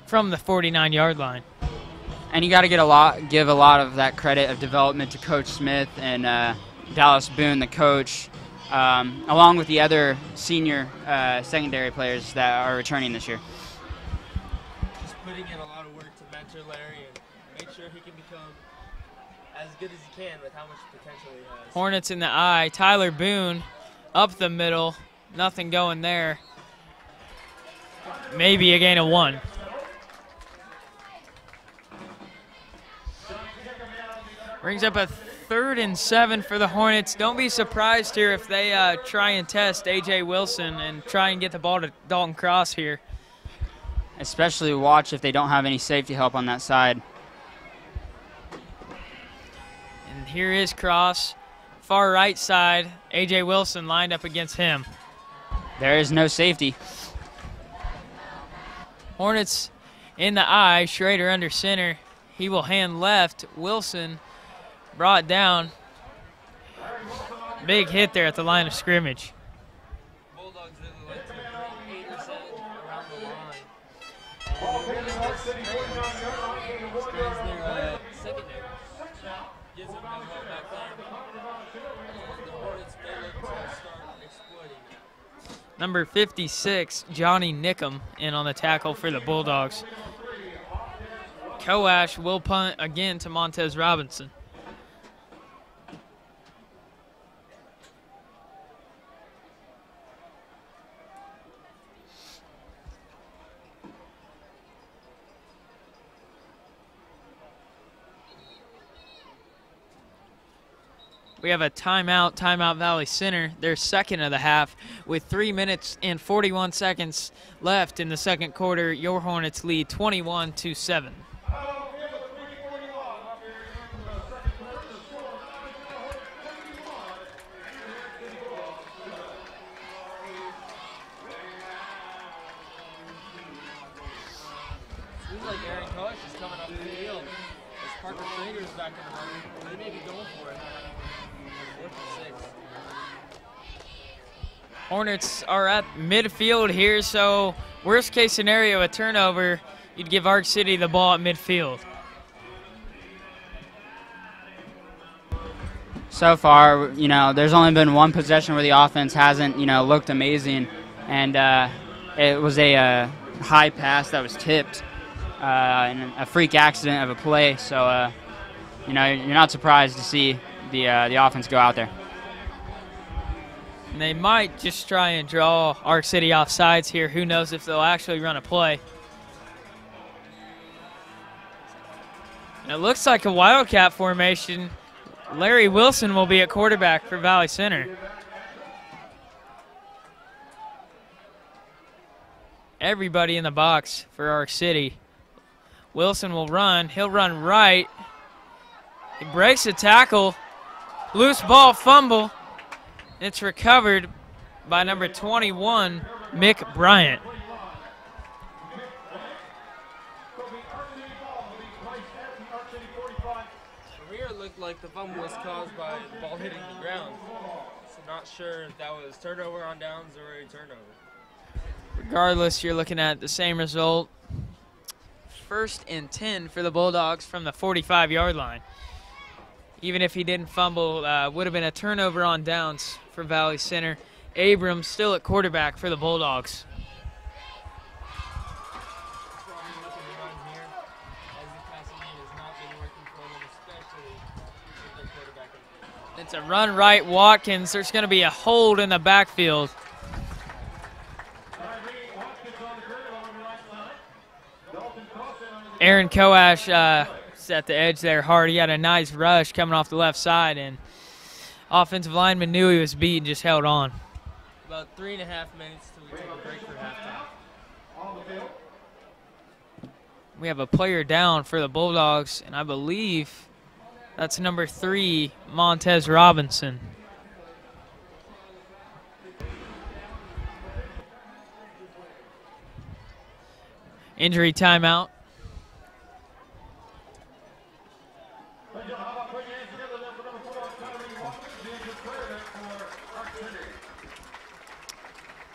from the 49-yard line. And you got to give a lot of that credit of development to Coach Smith and Dallas Boone, the coach, along with the other senior secondary players that are returning this year. Just putting in a lot of work to mentor Larry and make sure he can become as good as he can with how much potential he has. Hornets in the eye. Tyler Boone up the middle. Nothing going there. Maybe a gain of 1. Brings up a 3rd and 7 for the Hornets. Don't be surprised here if they try and test A.J. Wilson and try and get the ball to Dalton Cross here. Especially watch if they don't have any safety help on that side. And here is Cross. Far right side, A.J. Wilson lined up against him. There is no safety. Hornets in the eye. Schrader under center. He will hand left. Wilson brought down. Big hit there at the line of scrimmage. Bulldogs really like to bring 8 or 7 around the line. And really just strains their secondary. Gives them no help back there. The Hornets may look to start exploiting that. Number 56, Johnny Nickum, in on the tackle for the Bulldogs. Coash will punt again to Montez Robinson. We have a timeout Valley Center, their second of the half, with 3 minutes and 41 seconds left in the second quarter. Your Hornets lead 21-7. Seems like Aaron Coash is coming up the field. As Parker Schrader is back in the run, they may be going for it. 4th and 6. Hornets are at midfield here, so worst case scenario, a turnover, you'd give Ark City the ball at midfield. So far, you know, there's only been one possession where the offense hasn't, you know, looked amazing, and it was a high pass that was tipped, and a freak accident of a play. So, you know, you're not surprised to see the offense go out there. And they might just try and draw Ark City off sides here. Who knows if they'll actually run a play. And it looks like a Wildcat formation. Larry Wilson will be at quarterback for Valley Center. Everybody in the box for Ark City. Wilson will run. He'll run right. He breaks the tackle. Loose ball fumble. It's recovered by number 21, Mick Bryant. Career looked like the fumble was caused by the ball hitting the ground. So not sure if that was turnover on downs or a turnover. Regardless, you're looking at the same result. 1st and 10 for the Bulldogs from the 45-yard line. Even if he didn't fumble, would have been a turnover on downs for Valley Center. Abrams still at quarterback for the Bulldogs. It's a run right, Watkins. There's going to be a hold in the backfield. Aaron Coash is at the edge there hard. He had a nice rush coming off the left side, and offensive lineman knew he was beat and just held on. About 3.5 minutes till we take a break for halftime. We have a player down for the Bulldogs, and I believe that's number 3, Montez Robinson. Injury timeout.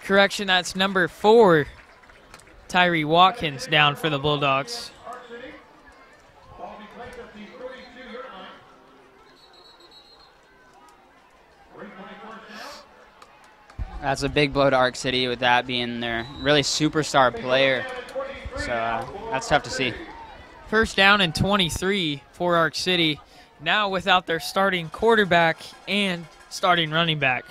Correction, that's number 4, Tyree Watkins, down for the Bulldogs. That's a big blow to Arc City with that being their really superstar player. So that's tough to see. First down and 23 for Arc City, now without their starting quarterback and starting running back.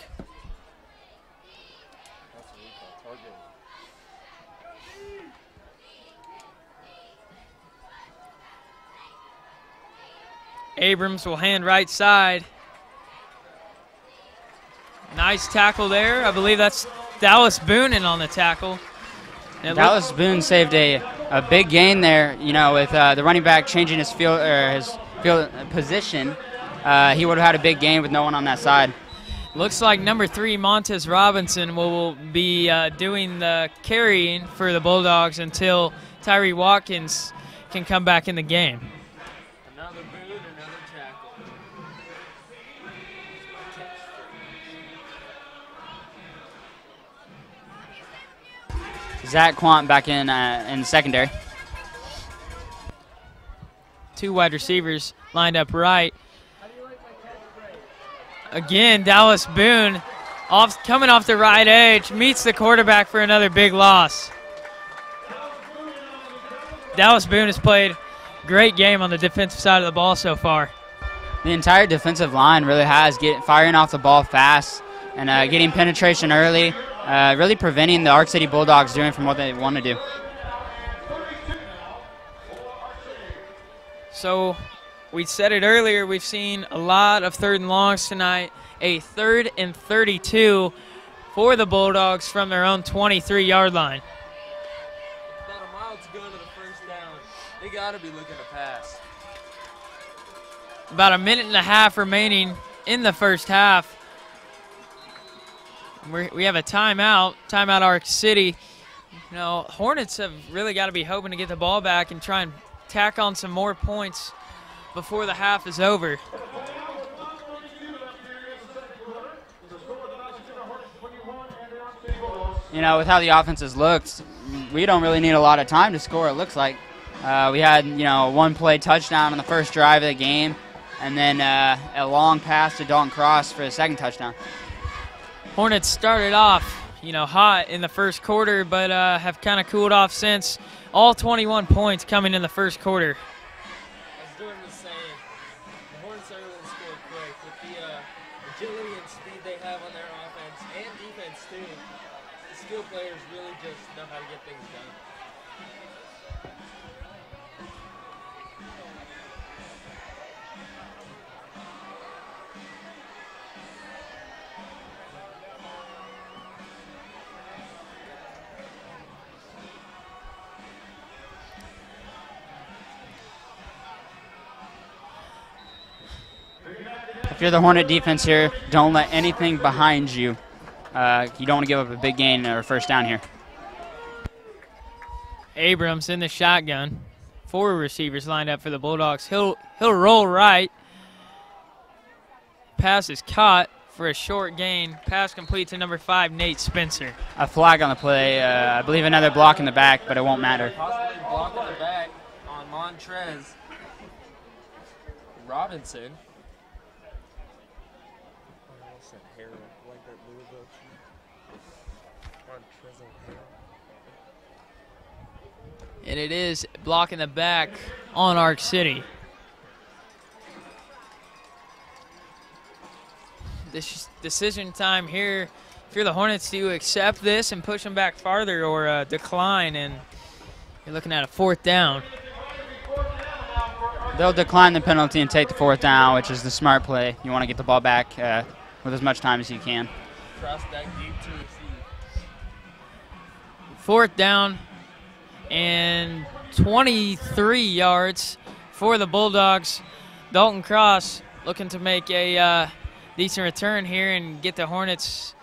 Abrams will hand right side. Nice tackle there. I believe that's Dallas Boone in on the tackle. Dallas Boone saved a big gain there. You know, with the running back changing his field position, he would have had a big gain with no one on that side. Looks like number 3, Montez Robinson, will be doing the carrying for the Bulldogs until Tyree Watkins can come back in the game. Another Boone, another tackle. Zach Quant back in secondary. 2 wide receivers lined up right. Again, Dallas Boone coming off the right edge, meets the quarterback for another big loss. Dallas Boone has played a great game on the defensive side of the ball so far. The entire defensive line really has firing off the ball fast and getting penetration early, really preventing the Arc City Bulldogs doing from what they want to do. So we said it earlier, we've seen a lot of 3rd and longs tonight. A 3rd and 32 for the Bulldogs from their own 23-yard line. About a mile to go to the first down. They got to be looking to pass. About a minute and a half remaining in the first half. We have a timeout Arc City. You know, Hornets have really got to be hoping to get the ball back and try and tack on some more points before the half is over. You know, with how the offense has looked, we don't really need a lot of time to score, it looks like. We had, you know, 1-play touchdown on the first drive of the game, and then a long pass to Dalton Cross for the second touchdown. Hornets started off, you know, hot in the first quarter, but have kind of cooled off since. All 21 points coming in the first quarter. As Jordan was saying, the Hornets are going to score quick with the agility and speed they have on their offense and defense too. The skill players really just know how to get things done. If you're the Hornet defense here, don't let anything behind you. You don't want to give up a big gain or first down here. Abrams in the shotgun. 4 receivers lined up for the Bulldogs. He'll roll right. Pass is caught for a short gain. Pass complete to number 5, Nate Spencer. A flag on the play. I believe another block in the back, but it won't matter. Possibly block in the back. Montrez Robinson. What's that hair like that Louisville chief? Montrez O'Hara. And it is blocking the back on Arc City. This decision time here. If you're the Hornets, do you accept this and push them back farther, or decline, and you're looking at a 4th down? They'll decline the penalty and take the 4th down, which is the smart play. You want to get the ball back with as much time as you can. Cross back deep to receive. 4th down and 23 yards for the Bulldogs. Dalton Cross looking to make a decent return here and get the Hornets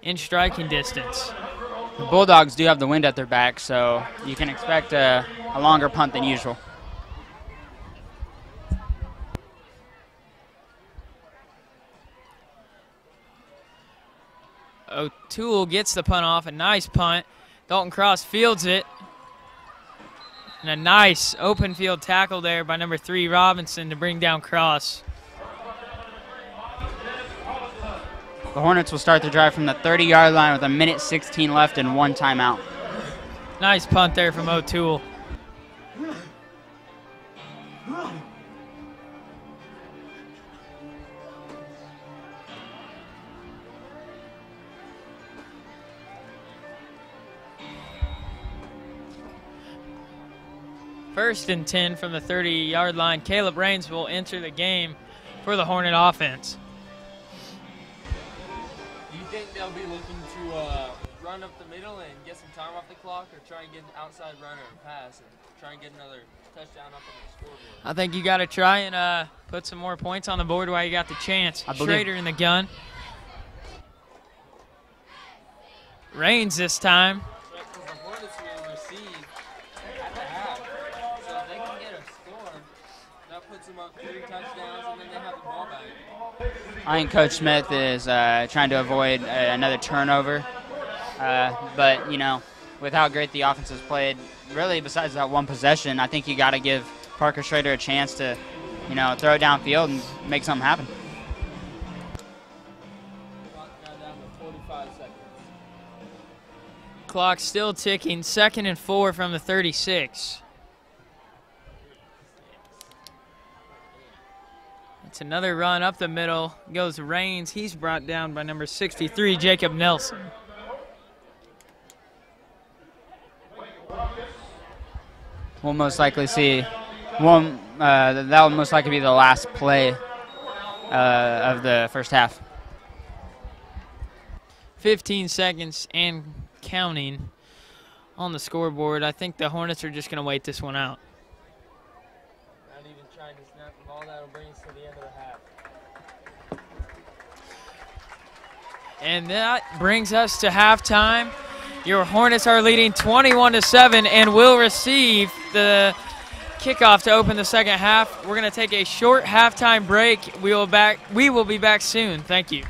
in striking distance. The Bulldogs do have the wind at their back, so you can expect a longer punt than usual. O'Toole gets the punt off, a nice punt. Dalton Cross fields it. And a nice open field tackle there by number 3, Robinson, to bring down Cross. The Hornets will start the drive from the 30-yard line with 1:16 left and 1 timeout. Nice punt there from O'Toole. First and 10 from the 30-yard line. Caleb Raines will enter the game for the Hornet offense. Do you think they'll be looking to run up the middle and get some time off the clock, or try and get an outside runner and pass and try and get another touchdown up on the scoreboard? I think you got to try and put some more points on the board while you got the chance. Schrader in the gun. Raines this time. Because the Hornets will receive at the half. So if they can get a score, that puts them up 3 touchdowns, and then they have the ball back. I think Coach Smith is trying to avoid another turnover. But, you know, with how great the offense has played, really besides that one possession, I think you got to give Parker Schrader a chance to, you know, throw it downfield and make something happen. Clock now down to 45 seconds. Clock still ticking. 2nd and 4 from the 36. It's another run up the middle. Goes Raines. He's brought down by number 63, Jacob Nelson. We'll most likely see one. That will most likely be the last play of the first half. 15 seconds and counting on the scoreboard. I think the Hornets are just going to wait this one out. Not even trying to snap the ball. That'll bring us to the end of the half. And that brings us to halftime. Your Hornets are leading 21-7 and will receive the kickoff to open the second half. We're going to take a short halftime break. We will be back soon. Thank you.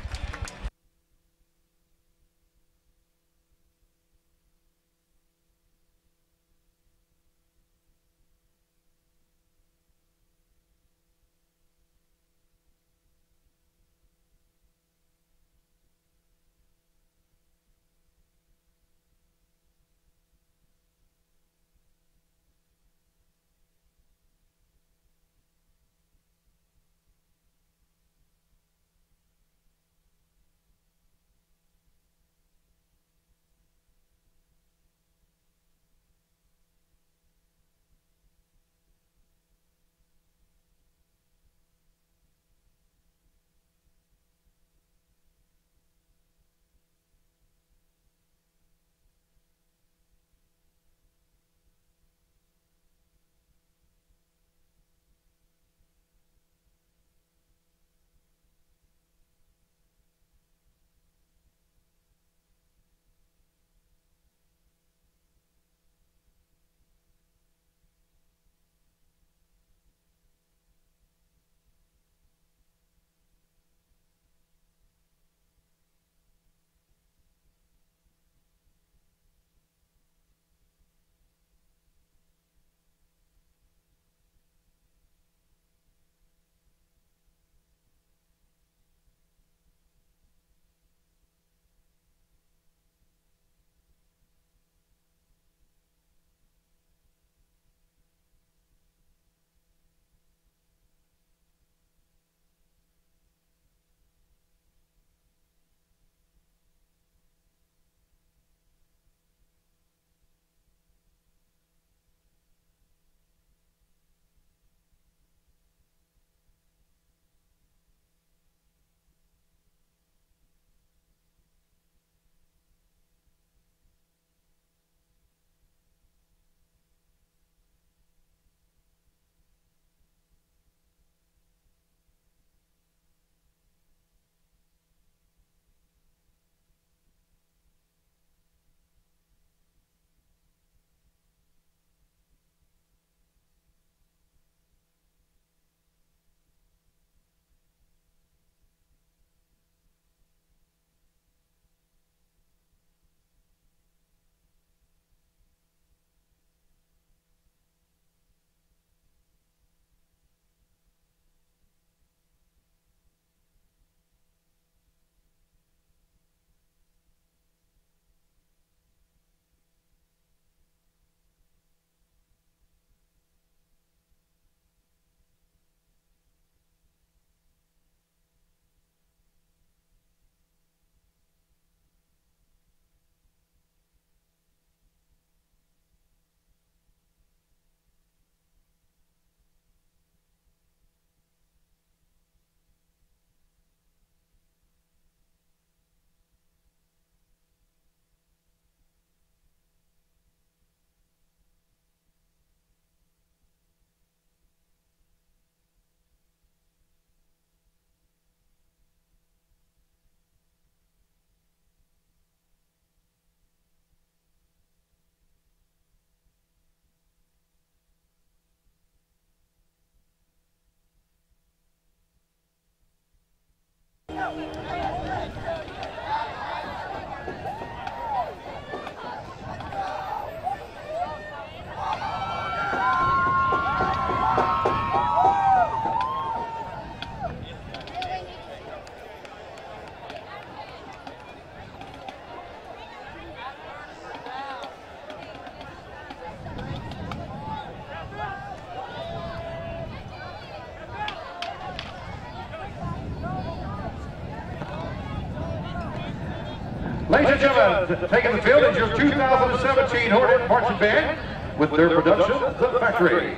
Ladies and gentlemen, taking the field is your 2017 Hornet Marching Band with their production, The Factory.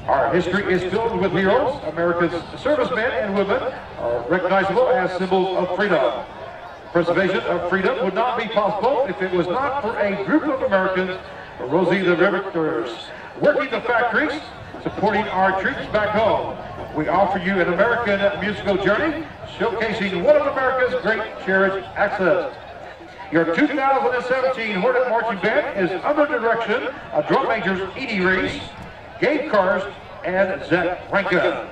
Our history is filled with heroes. America's servicemen and women are recognizable as symbols of freedom. Preservation of freedom would not be possible if it was not for a group of Americans, Rosie the Riveters, working the factories, supporting our troops back home. We offer you an American musical journey, showcasing one of America's great cherished accents. Your 2017 Hornet Marching Band is under the direction of drum majors Edie Reese, Gabe Karst, and Zach Rankin.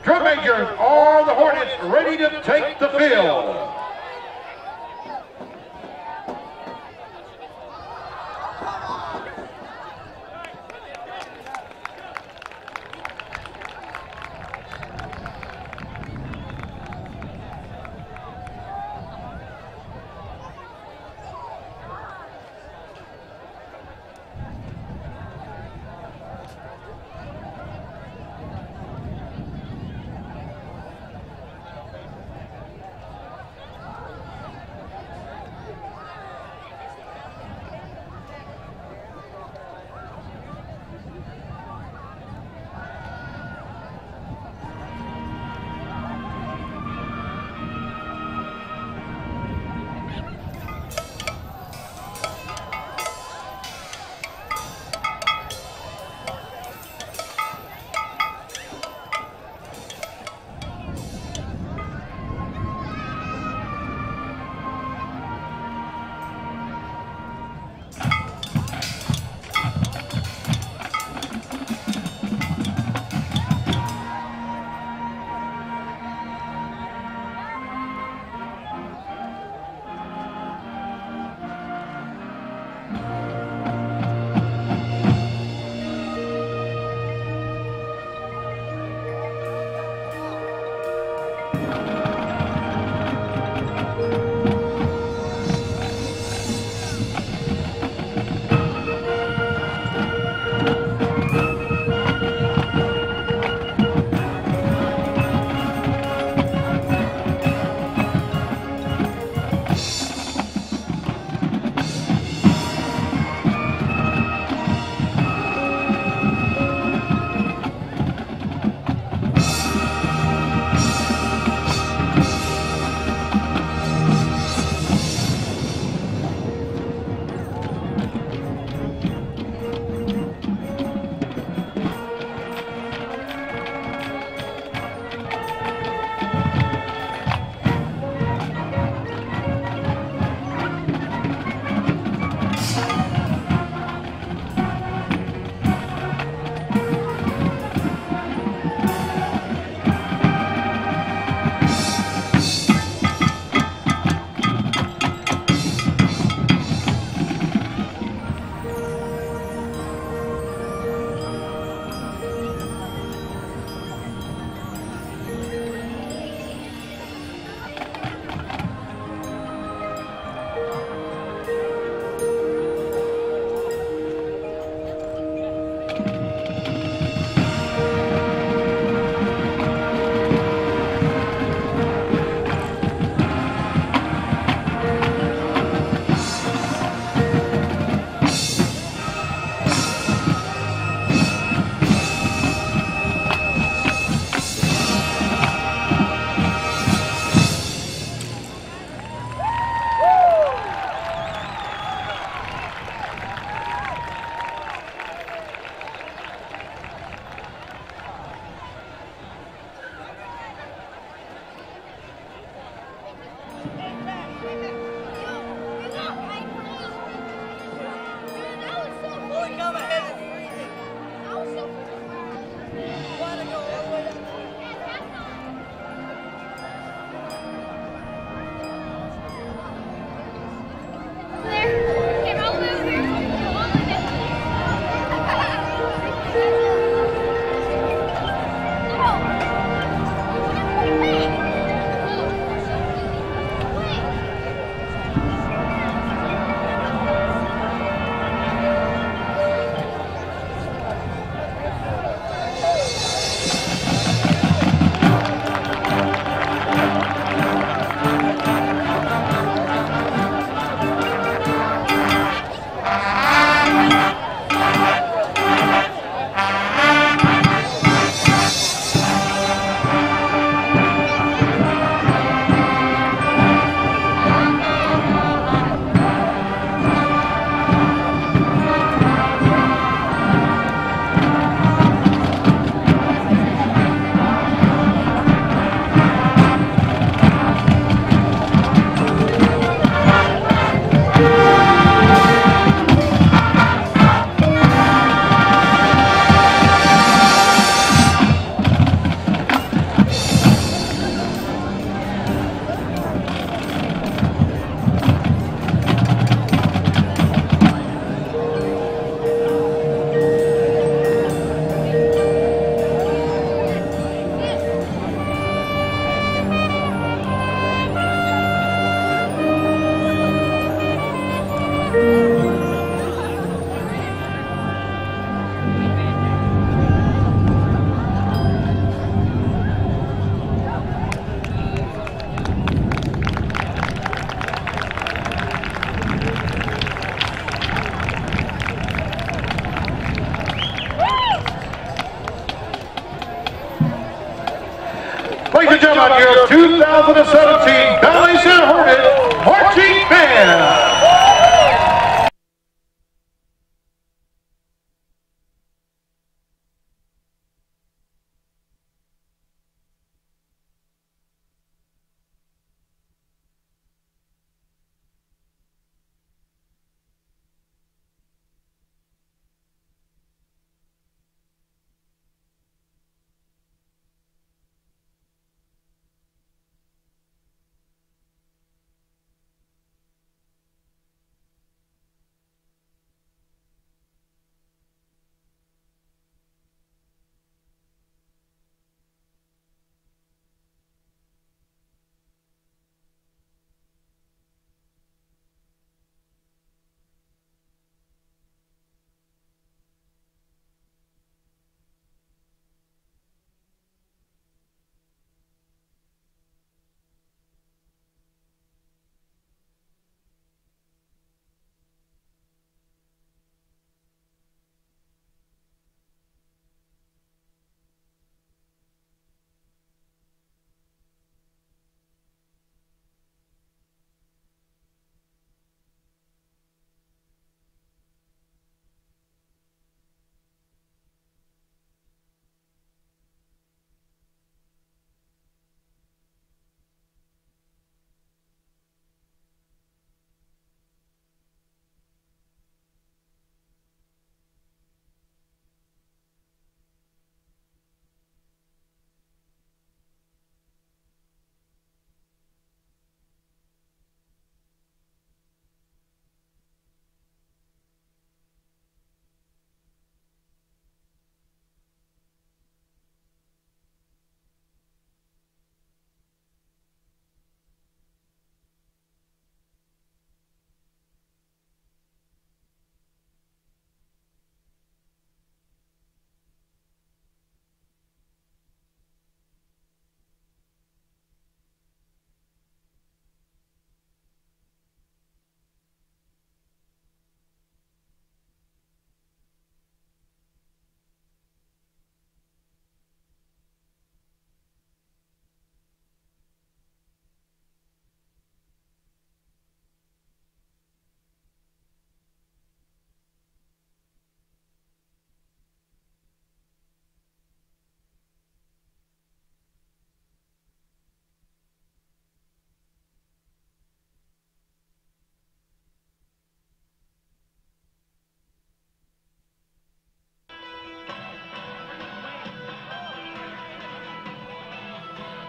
Drum majors, are the Hornets ready to take the field? Ladies and gentlemen, your 2017 Valley Center Hornet Marching Band.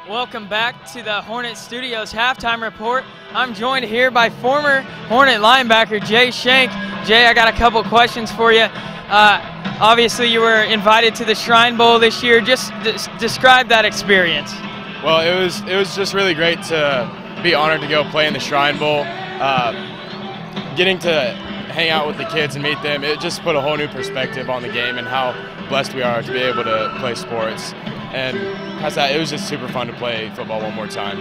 Welcome back to the Hornet Studios halftime report. I'm joined here by former Hornet linebacker Jay Shank. Jay, I got a couple questions for you. Obviously, you were invited to the Shrine Bowl this year. Just describe that experience. Well, it was just really great to be honored to go play in the Shrine Bowl. Getting to hang out with the kids and meet them, it just put a whole new perspective on the game and how blessed we are to be able to play sports. And past that, it was just super fun to play football one more time.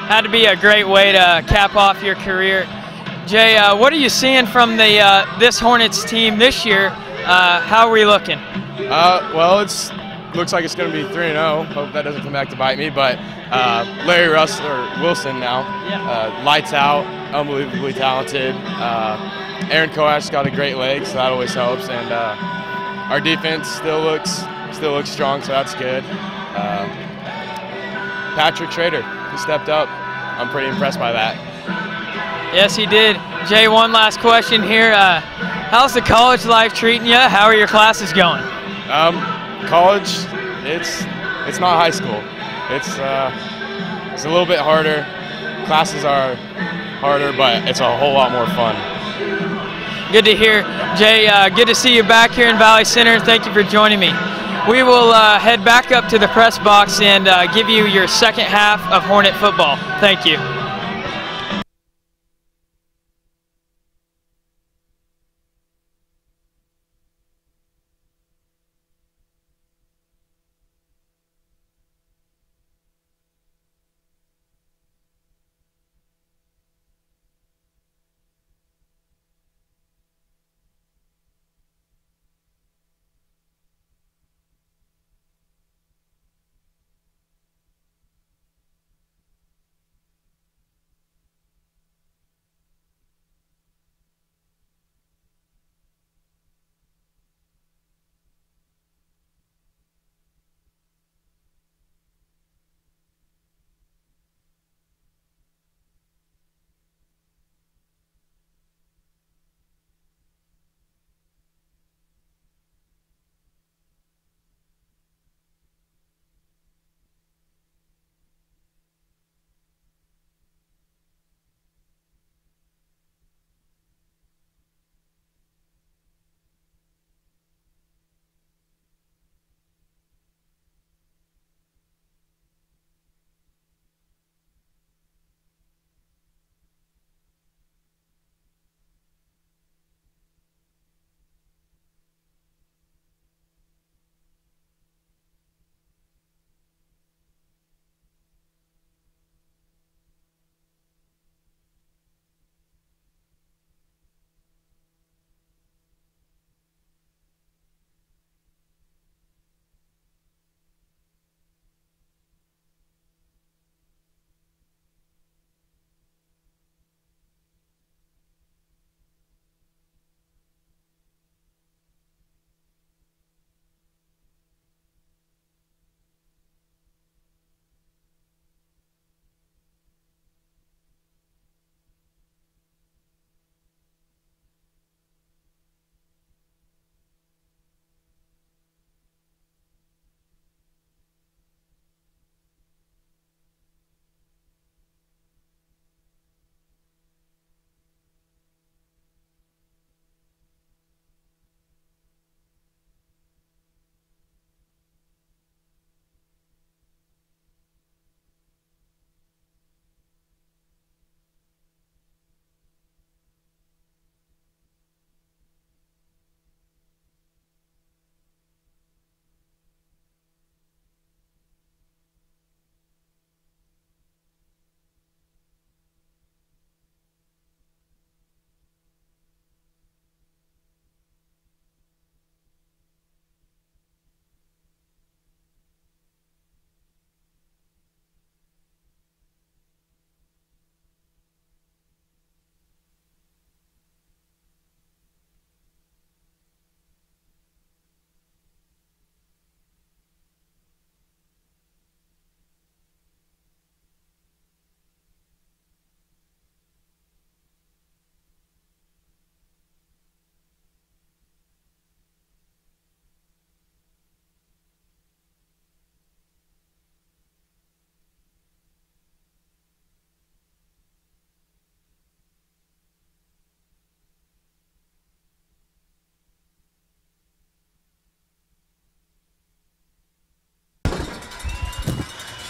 Had to be a great way to cap off your career. Jay, what are you seeing from the this Hornets team this year? How are we looking? Well, looks like it's going to be 3-0. Hope that doesn't come back to bite me. But Larry Wilson now, lights out, unbelievably talented. Aaron Coash got a great leg, so that always helps. And our defense still looks strong, so that's good. Patrick Schrader, he stepped up. I'm pretty impressed by that. Yes, he did. Jay, one last question here. How's the college life treating you? How are your classes going? College, it's not high school. It's a little bit harder. Classes are harder, but it's a whole lot more fun. Good to hear. Jay, good to see you back here in Valley Center. Thank you for joining me. We will head back up to the press box and give you your second half of Hornet football. Thank you.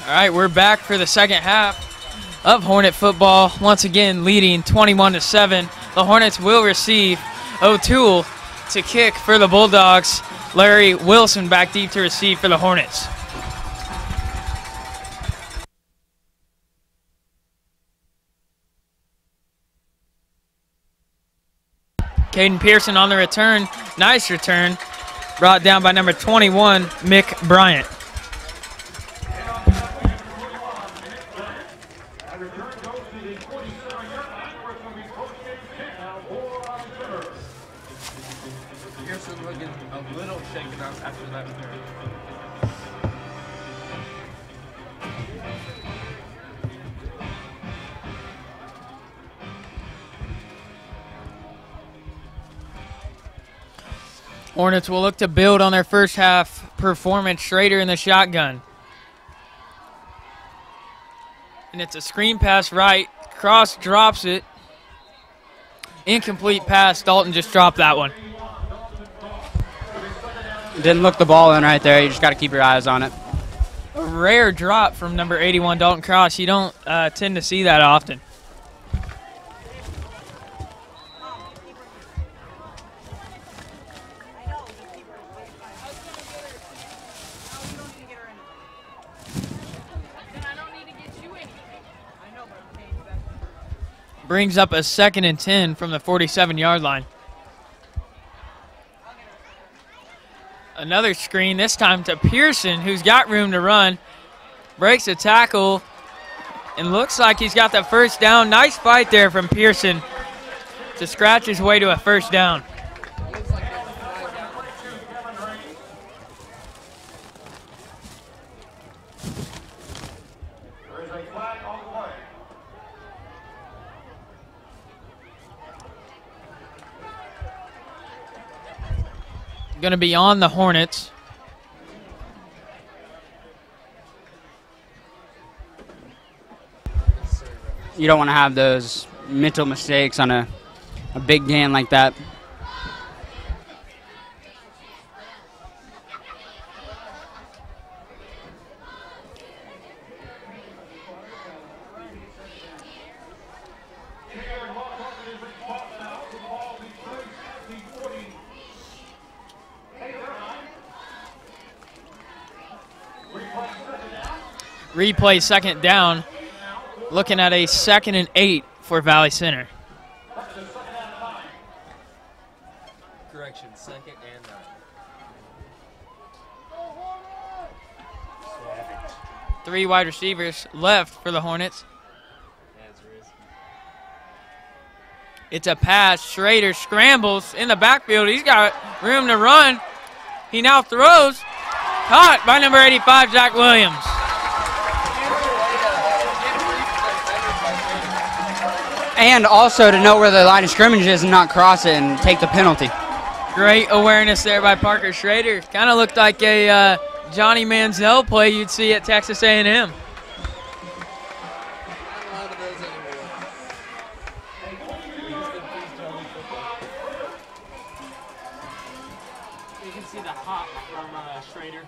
All right, we're back for the second half of Hornet football. Once again, leading 21-7. The Hornets will receive O'Toole to kick for the Bulldogs. Larry Wilson back deep to receive for the Hornets. Caden Pearson on the return. Nice return. Brought down by number 21, Mick Bryant. Pearson looking a little shaken up after that return. Hornets will look to build on their first half performance. Schrader in the shotgun. And it's a screen pass right. Cross drops it. Incomplete pass. Dalton just dropped that one. Didn't look the ball in right there. You just got to keep your eyes on it. A rare drop from number 81, Dalton Cross. You don't tend to see that often. Brings up a 2nd and 10 from the 47-yard line. Another screen, this time to Pearson, who's got room to run. Breaks a tackle and looks like he's got the first down. Nice fight there from Pearson to scratch his way to a first down. Going to be on the Hornets. You don't want to have those mental mistakes on a big game like that. Replay 2nd down. Looking at a 2nd and 8 for Valley Center. Correction, 2nd and 9. 3 wide receivers left for the Hornets. That's risky. It's a pass. Schrader scrambles in the backfield. He's got room to run. He now throws. Caught by number 85, Zach Williams. And also to know where the line of scrimmage is and not cross it and take the penalty. Great awareness there by Parker Schrader. Kind of looked like a Johnny Manziel play you'd see at Texas A&M. You can see the hop from Schrader.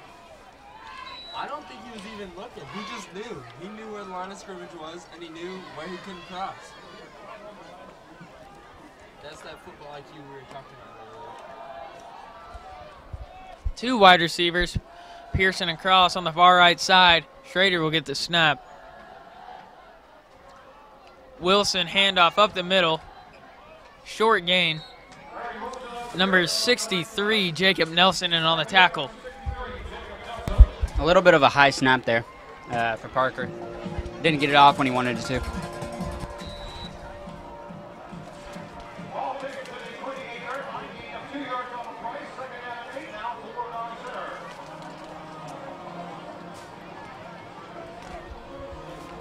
I don't think he was even looking. He just knew. He knew where the line of scrimmage was, and he knew where he couldn't cross. That's that football IQ we were talking about earlier. 2 wide receivers, Pearson and Cross on the far right side. Schrader will get the snap. Wilson handoff up the middle. Short gain. Number 63, Jacob Nelson, and on the tackle. A little bit of a high snap there for Parker. Didn't get it off when he wanted it to.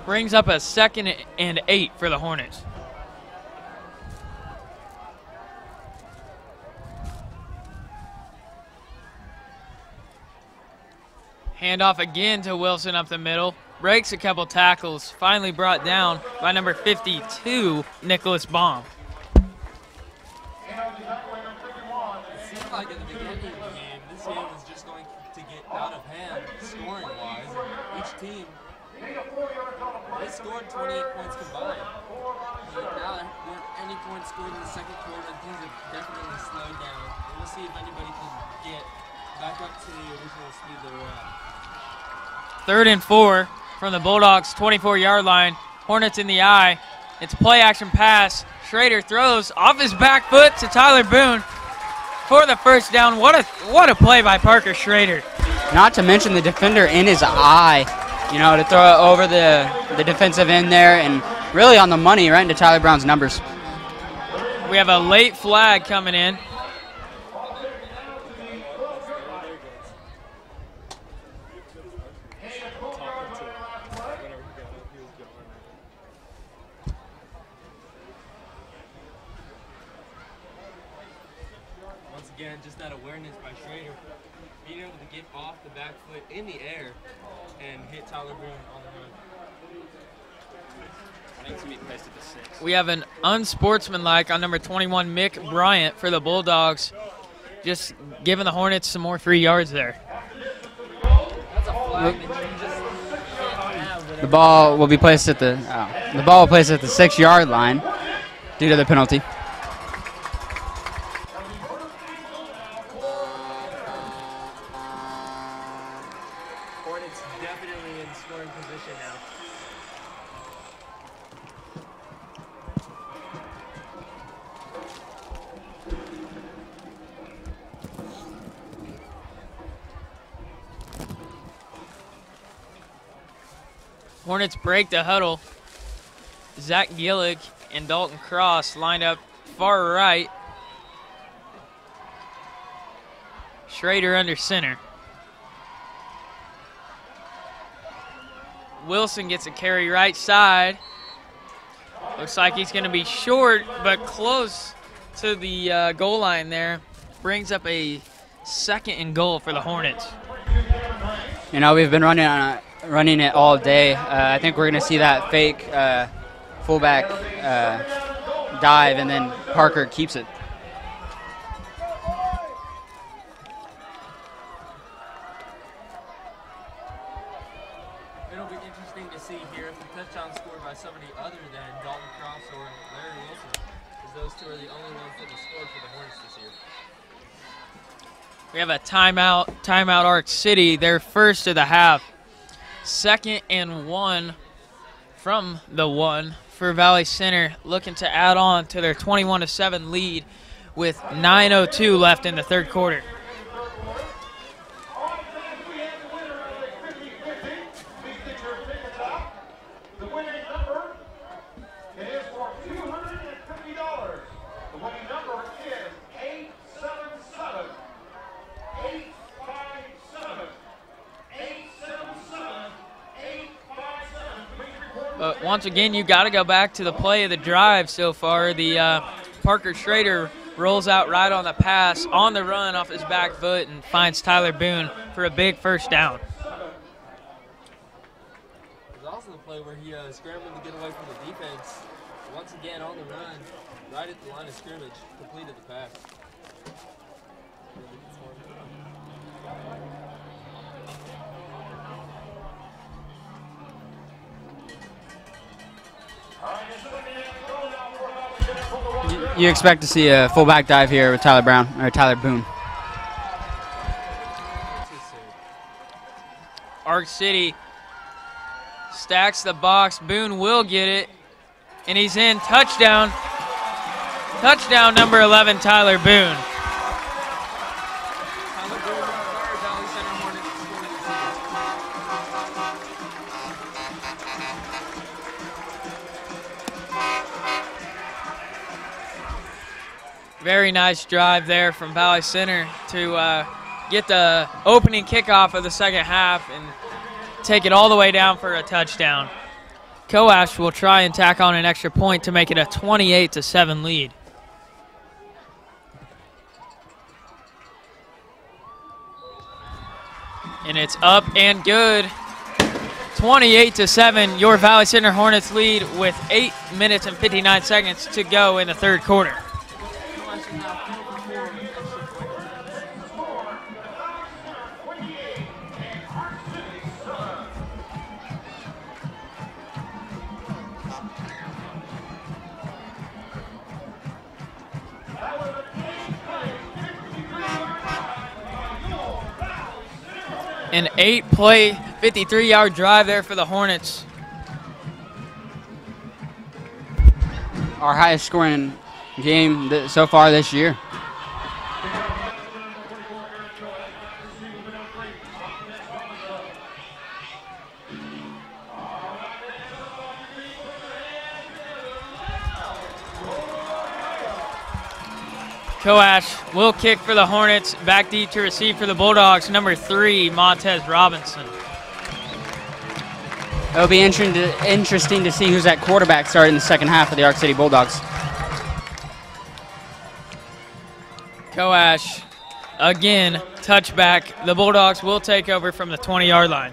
Brings up a 2nd and 8 for the Hornets. Handoff again to Wilson up the middle. Breaks a couple tackles. Finally brought down by number 52, Nicholas Baum. It seemed like at the beginning of the game, this game was just going to get out of hand scoring-wise. And each team They scored 28 points combined. But now there weren't any points scored in the second quarter, and things have definitely slowed down. And we'll see if anybody can get back up to the original speed they were at. 3rd and 4 from the Bulldogs' 24-yard line. Hornets in the eye. It's play action pass. Schrader throws off his back foot to Tyler Boone for the first down. What a play by Parker Schrader. Not to mention the defender in his eye, you know, to throw it over the defensive end there and really on the money right into Tyler Brown's numbers. We have a late flag coming in. Once again, just that awareness by Schrader, being able to get off the back foot in the air and hit Tyler Boone on the run. We have an unsportsmanlike on number 21, Mick Bryant, for the Bulldogs, just giving the Hornets some more free yards there. That's a flag that you just can't have. The ball will be placed at the 6-yard line due to the penalty. Hornets definitely in scoring position now. Hornets break the huddle. Zach Gillig and Dalton Cross lined up far right. Schrader under center. Wilson gets a carry right side. Looks like he's going to be short, but close to the goal line there. Brings up a 2nd and goal for the Hornets. You know, we've been running it all day. I think we're going to see that fake fullback dive, and then Parker keeps it. It'll be interesting to see here if the touchdown scored by somebody other than Dalton Cross or Larry Wilson, because those two are the only ones that have scored for the Hornets this year. We have a timeout Arc City, their first of the half. 2nd and 1 from the 1 for Valley Center, looking to add on to their 21-7 lead with 9:02 left in the 3rd quarter. The winning number is for $250. The winning number is 877. 857. 877. 857. Please report. But once again, you got to go back to the play of the drive so far. The Parker Schrader rolls out right on the pass, on the run off his back foot, and finds Tyler Boone for a big first down. There's also the play where he scrambled to get away from the defense. Once again on the run, right at the line of scrimmage, completed the pass. You expect to see a fullback dive here with Tyler Boone. Arc City stacks the box. Boone will get it, and he's in. Touchdown. Touchdown number 11, Tyler Boone. Very nice drive there from Valley Center to get the opening kickoff of the second half and take it all the way down for a touchdown. Coash will try and tack on an extra point to make it a 28-7 lead. And it's up and good. 28-7, your Valley Center Hornets lead with 8 minutes and 59 seconds to go in the 3rd quarter. An 8-play, 53-yard drive there for the Hornets. Our highest scoring game so far this year. Coash will kick for the Hornets. Back deep to receive for the Bulldogs. Number 3, Montez Robinson. It'll be interesting to see who's at quarterback starting the second half of the Arc City Bulldogs. Coash, again, touchback. The Bulldogs will take over from the 20-yard line.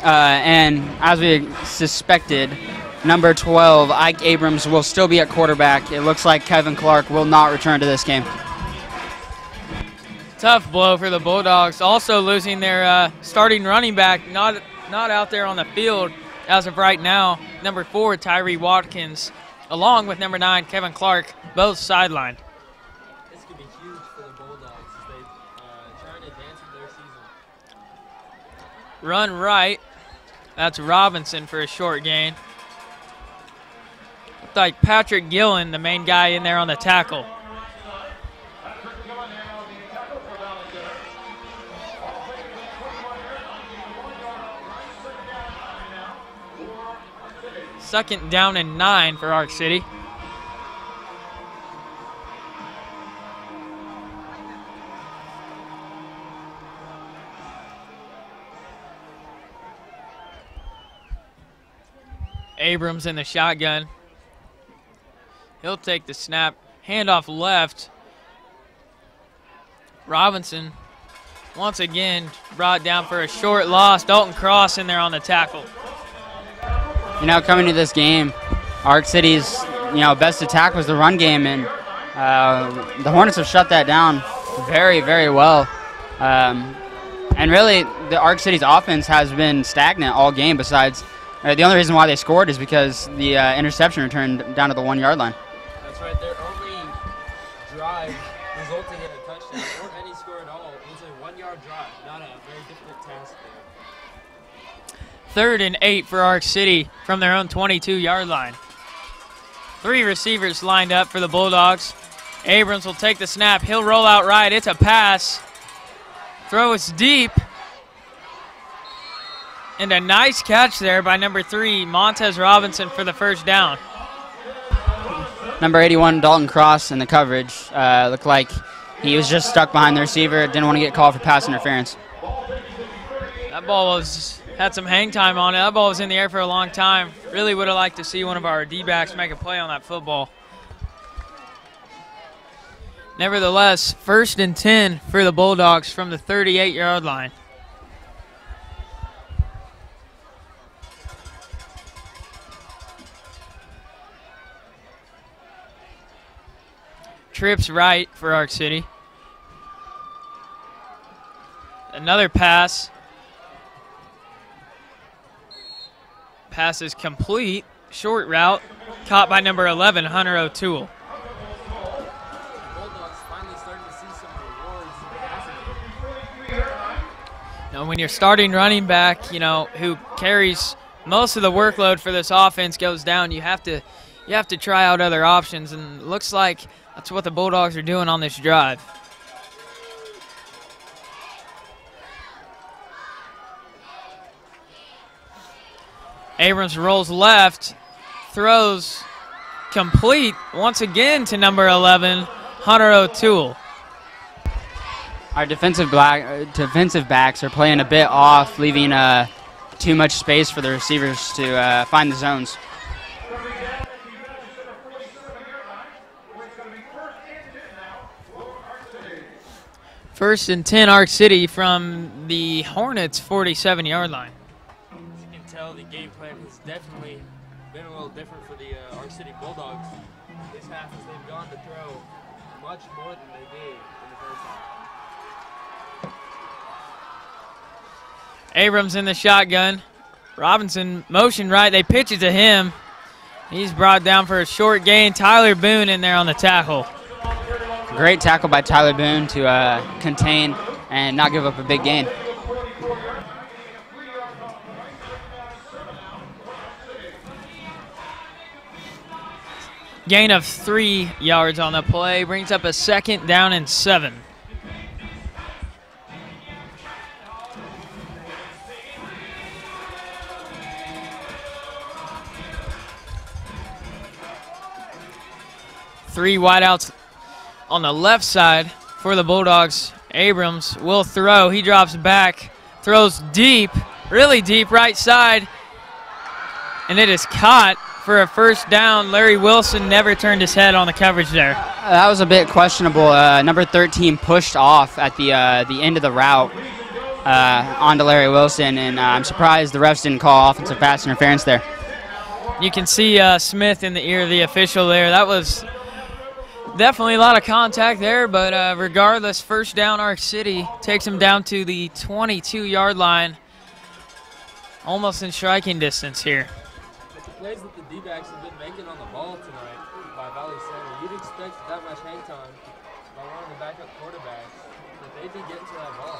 And as we suspected, number 12, Ike Abrams, will still be at quarterback. It looks like Kevin Clark will not return to this game. Tough blow for the Bulldogs. Also losing their starting running back, not out there on the field as of right now. Number 4, Tyree Watkins, along with number 9, Kevin Clark, both sidelined. This could be huge for the Bulldogs as they try and advance in their season. Run right. That's Robinson for a short gain. Looked like Patrick Gillen, the main guy in there on the tackle. Second down and 9 for Arc City. Abrams in the shotgun. He'll take the snap. Handoff left. Robinson once again brought down for a short loss. Dalton Cross in there on the tackle. You know, coming to this game, Arc City's best attack was the run game, and the Hornets have shut that down very, very well. And really, the Arc City's offense has been stagnant all game. Besides, the only reason why they scored is because the interception returned down to the 1-yard line. That's right. Their only drive resulting in a touchdown or any score at all was a 1-yard drive. Not a very difficult task there. 3rd and 8 for Arc City from their own 22-yard line. 3 receivers lined up for the Bulldogs. Abrams will take the snap. He'll roll out right. It's a pass. Throw is deep. And a nice catch there by number 3, Montez Robinson, for the first down. Number 81, Dalton Cross, in the coverage. Looked like he was just stuck behind the receiver. Didn't want to get called for pass interference. That ball had some hang time on it. That ball was in the air for a long time. Really would have liked to see one of our D-backs make a play on that football. Nevertheless, 1st and 10 for the Bulldogs from the 38-yard line. Trips right for Arc City. Another pass. Pass is complete. Short route. Caught by number 11, Hunter O'Toole. Bulldogs finally starting to see some rewards in the passing game. Now, when your starting running back, who carries most of the workload for this offense goes down, you have to try out other options, and it looks like that's what the Bulldogs are doing on this drive. Abrams rolls left, throws complete once again to number 11, Hunter O'Toole. Our defensive backs are playing a bit off, leaving too much space for the receivers to find the zones. First and 10, Arc City from the Hornets' 47-yard line. As you can tell, the game plan has definitely been a little different for the Arc City Bulldogs this half, as they've gone to throw much more than they did in the first half. Abrams in the shotgun. Robinson motion right. They pitch it to him. He's brought down for a short gain. Tyler Boone in there on the tackle. Great tackle by Tyler Boone to contain and not give up a big gain. Gain of 3 yards on the play. Brings up a 2nd down and 7. Three wideouts on the left side for the Bulldogs. Abrams will throw. He drops back, throws deep, really deep right side, and it is caught for a 1st down. Larry Wilson never turned his head on the coverage there. That was a bit questionable. Number 13 pushed off at the end of the route onto Larry Wilson, and I'm surprised the refs didn't call offensive pass interference there. You can see Smith in the ear of the official there. That was definitely a lot of contact there, but regardless, 1st down, Ark City takes him down to the 22-yard line, almost in striking distance here. The plays that the D-backs have been making on the ball tonight by Valley Center, you'd expect that much hang time by one of the backup quarterbacks, but they'd be getting to that ball.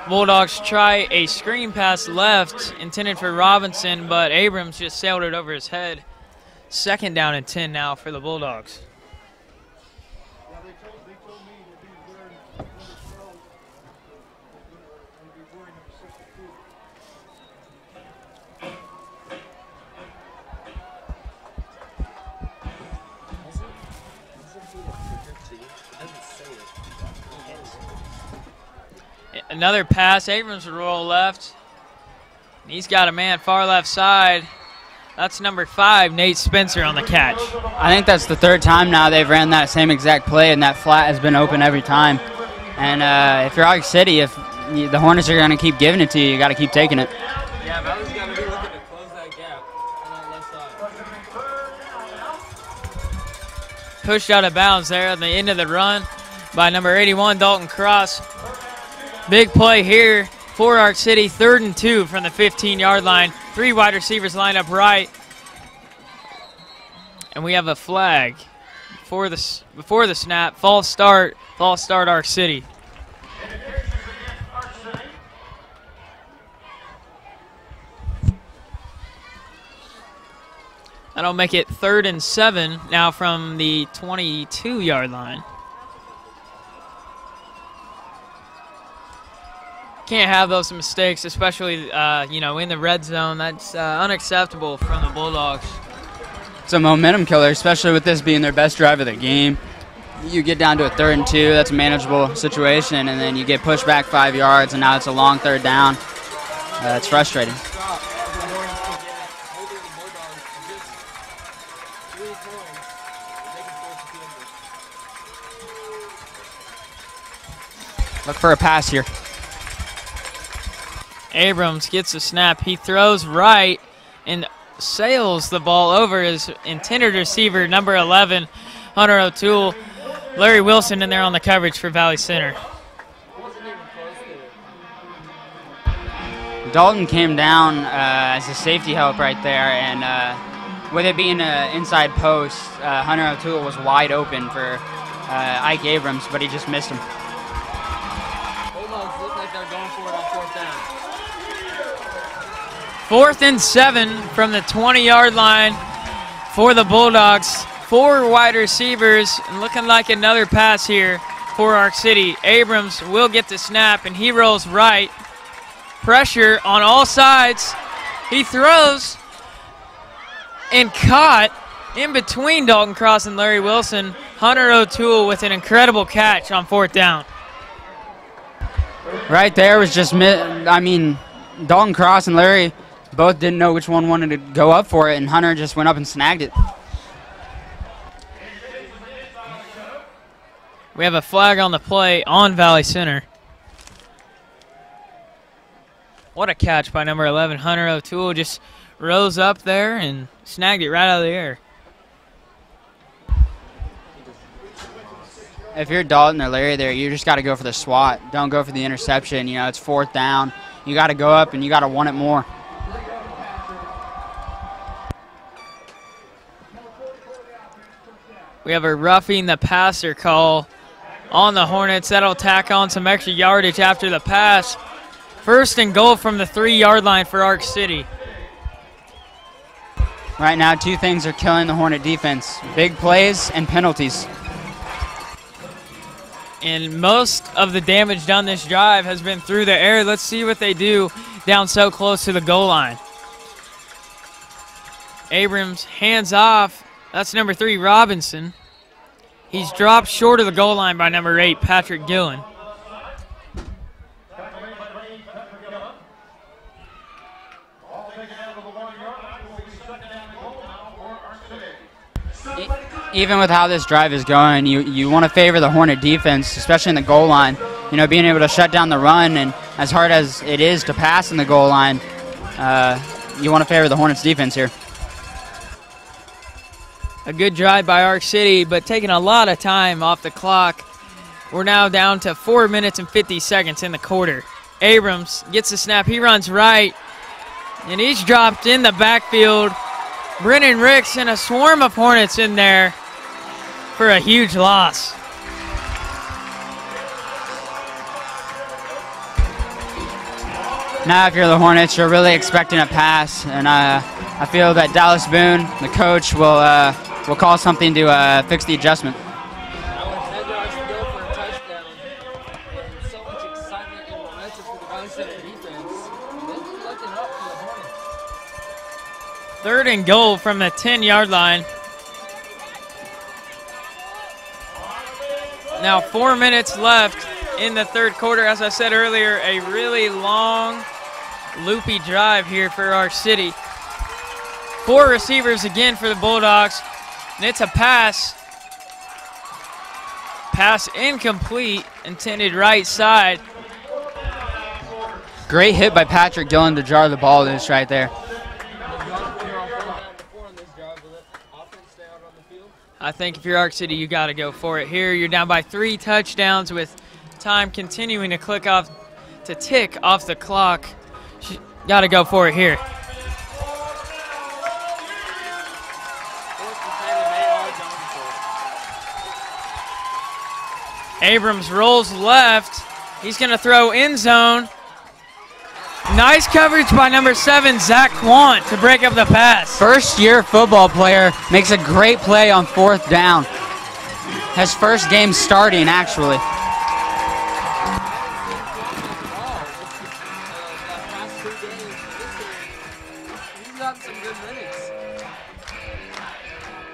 Bulldogs try a screen pass left intended for Robinson, but Abrams just sailed it over his head. 2nd down and 10 now for the Bulldogs. Another pass. Abrams will roll left. He's got a man far left side. That's number 5, Nate Spencer, on the catch. I think that's the 3rd time now they've ran that same exact play, and that flat has been open every time. And if you're Ark City, if the Hornets are going to keep giving it to you, you got to keep taking it. Yeah, Valley's got to be looking to close that gap on that left side. Pushed out of bounds there at the end of the run by number 81, Dalton Cross. Big play here for Ark City. 3rd and 2 from the 15-yard line. 3 wide receivers line up right. And we have a flag before the snap. False start Ark City. That'll make it 3rd and 7 now from the 22-yard line. Can't have those mistakes, especially in the red zone. That's unacceptable from the Bulldogs. It's a momentum killer, especially with this being their best drive of the game. You get down to a 3rd and 2, that's a manageable situation, and then you get pushed back 5 yards, and now it's a long 3rd down. It's frustrating. Look for a pass here. Abrams gets a snap. He throws right and sails the ball over his intended receiver, number 11, Hunter O'Toole. Larry Wilson in there on the coverage for Valley Center. Dalton came down as a safety help right there, and with it being an inside post, Hunter O'Toole was wide open for Ike Abrams, but he just missed him. Bulldogs look like they're going for it on 4th down. 4th and 7 from the 20-yard line for the Bulldogs. 4 wide receivers, and looking like another pass here for Ark City. Abrams will get the snap, and he rolls right. Pressure on all sides. He throws and caught in between Dalton Cross and Larry Wilson. Hunter O'Toole with an incredible catch on 4th down. Right there was just, Dalton Cross and Larry both didn't know which one wanted to go up for it, and Hunter just went up and snagged it. We have a flag on the play on Valley Center. What a catch by number 11, Hunter O'Toole. Just rose up there and snagged it right out of the air. If you're Dalton or Larry there, you just got to go for the swat. Don't go for the interception. It's 4th down. You got to go up and you got to want it more. We have a roughing the passer call on the Hornets. That'll tack on some extra yardage after the pass. 1st and goal from the 3-yard line for Arc City. Right now, 2 things are killing the Hornet defense: big plays and penalties. And most of the damage done this drive has been through the air. Let's see what they do down so close to the goal line. Abrams hands off. That's number 3, Robinson. He's dropped short of the goal line by number 8, Patrick Gillen. Even with how this drive is going, you want to favor the Hornet defense, especially in the goal line. You know, being able to shut down the run, and as hard as it is to pass in the goal line, you want to favor the Hornets defense here. A good drive by Arc City, but taking a lot of time off the clock. We're now down to 4 minutes and 50 seconds in the quarter. Abrams gets the snap. He runs right, and he's dropped in the backfield. Brennan Ricks and a swarm of Hornets in there for a huge loss. Now if you're the Hornets, you're really expecting a pass, and I feel that Dallas Boone, the coach, will call something to fix the adjustment. Alex Edwards to go for a touchdown, and so much excitement and momentum for the Valley Center defense. They're looking up for the Hornets. 3rd and goal from the 10-yard line. Now 4 minutes left in the 3rd quarter. As I said earlier, a really long, loopy drive here for our city. 4 receivers again for the Bulldogs, and it's a pass. Pass incomplete, intended right side. Great hit by Patrick Gillen to jar the ball loose right there. I think if you're Arc City, you got to go for it here. You're down by 3 touchdowns with time continuing to tick off the clock. Got to go for it here. Abrams rolls left. He's going to throw end zone. Nice coverage by number 7, Zach Quant, to break up the pass. First-year football player makes a great play on 4th down. His first game starting, actually.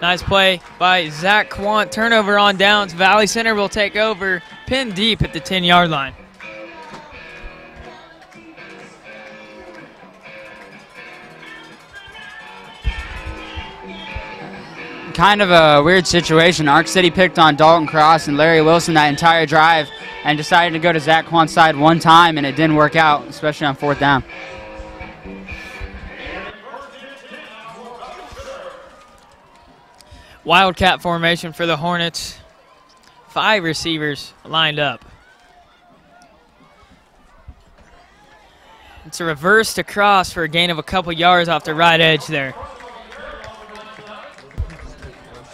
Nice play by Zach Quant. Turnover on downs. Valley Center will take over, pinned deep at the 10-yard line. Kind of a weird situation. Arc City picked on Dalton Cross and Larry Wilson that entire drive and decided to go to Zach Quant's side one time, and it didn't work out, especially on 4th down. Wildcat formation for the Hornets. 5 receivers lined up. It's a reverse to cross for a gain of a couple yards off the right edge there.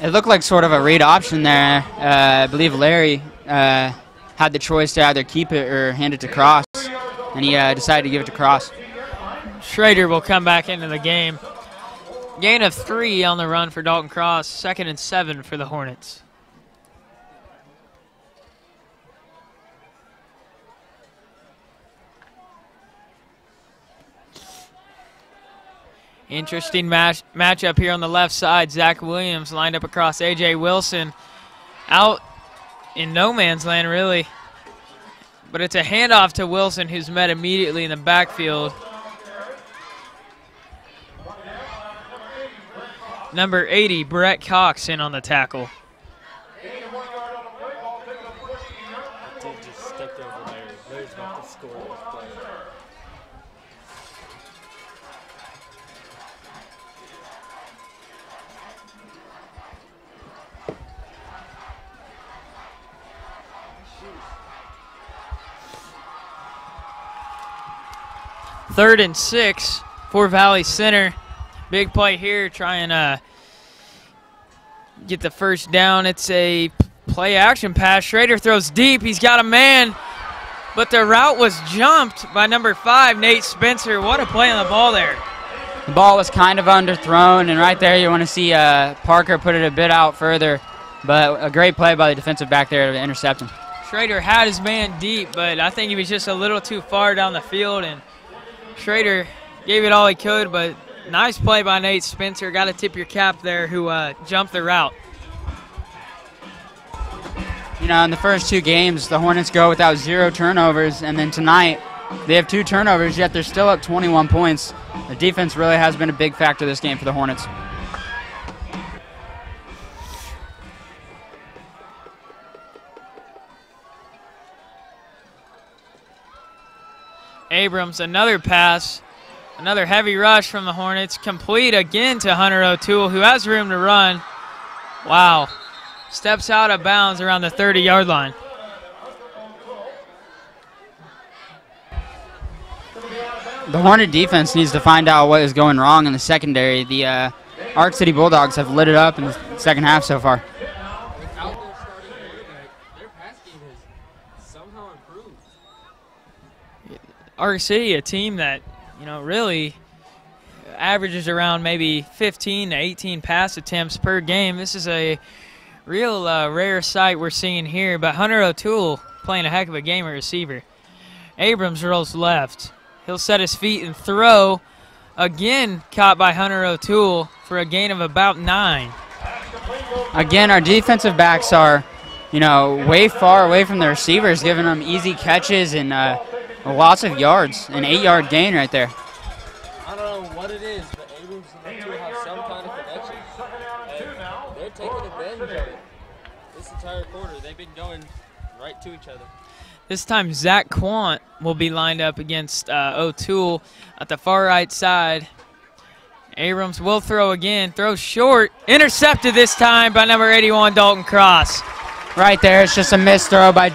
It looked like sort of a read option there. I believe Larry had the choice to either keep it or hand it to Cross, and he decided to give it to Cross. Schrader will come back into the game. Gain of 3 on the run for Dalton Cross. 2nd and 7 for the Hornets. Interesting matchup here on the left side. Zach Williams lined up across A.J. Wilson. Out in no man's land, really. But it's a handoff to Wilson, who's met immediately in the backfield. Number 80, Brett Cox, in on the tackle. Just stepped over Larry. Larry's about to score this play. Third and 6 for Valley Center. Big play here, trying to get the first down. It's a play action pass. Schrader throws deep. He's got a man, but the route was jumped by number 5, Nate Spencer. What a play on the ball there. The ball was kind of underthrown, and right there you want to see Parker put it a bit out further, but a great play by the defensive back there to intercept him. Schrader had his man deep, but I think he was just a little too far down the field, and Schrader gave it all he could, but nice play by Nate Spencer. Got to tip your cap there, who jumped the route. You know, in the first 2 games, the Hornets go without 0 turnovers, and then tonight they have 2 turnovers, yet they're still up 21 points. The defense really has been a big factor this game for the Hornets. Abrams, another pass, another heavy rush from the Hornets, complete again to Hunter O'Toole, who has room to run. Wow. Steps out of bounds around the 30-yard line. The Hornet defense needs to find out what is going wrong in the secondary. The Arc City Bulldogs have lit it up in the second half so far. Without their starting quarterback, their pass game has somehow improved. Arc City, a team that, you know, really averages around maybe 15 to 18 pass attempts per game. This is a real rare sight we're seeing here, but Hunter O'Toole playing a heck of a game at receiver. Abrams rolls left. He'll set his feet and throw. Again, caught by Hunter O'Toole for a gain of about 9. Again, our defensive backs are, you know, way far away from the receivers, giving them easy catches and lots of yards. An 8-yard gain right there. I don't know what it is, but Abrams and O'Toole have some kind of connection. And they're taking advantage of it. This entire quarter, they've been going right to each other. This time, Zach Quant will be lined up against O'Toole at the far right side. Abrams will throw again, throws short, intercepted this time by number 81, Dalton Cross. Right there, it's just a missed throw by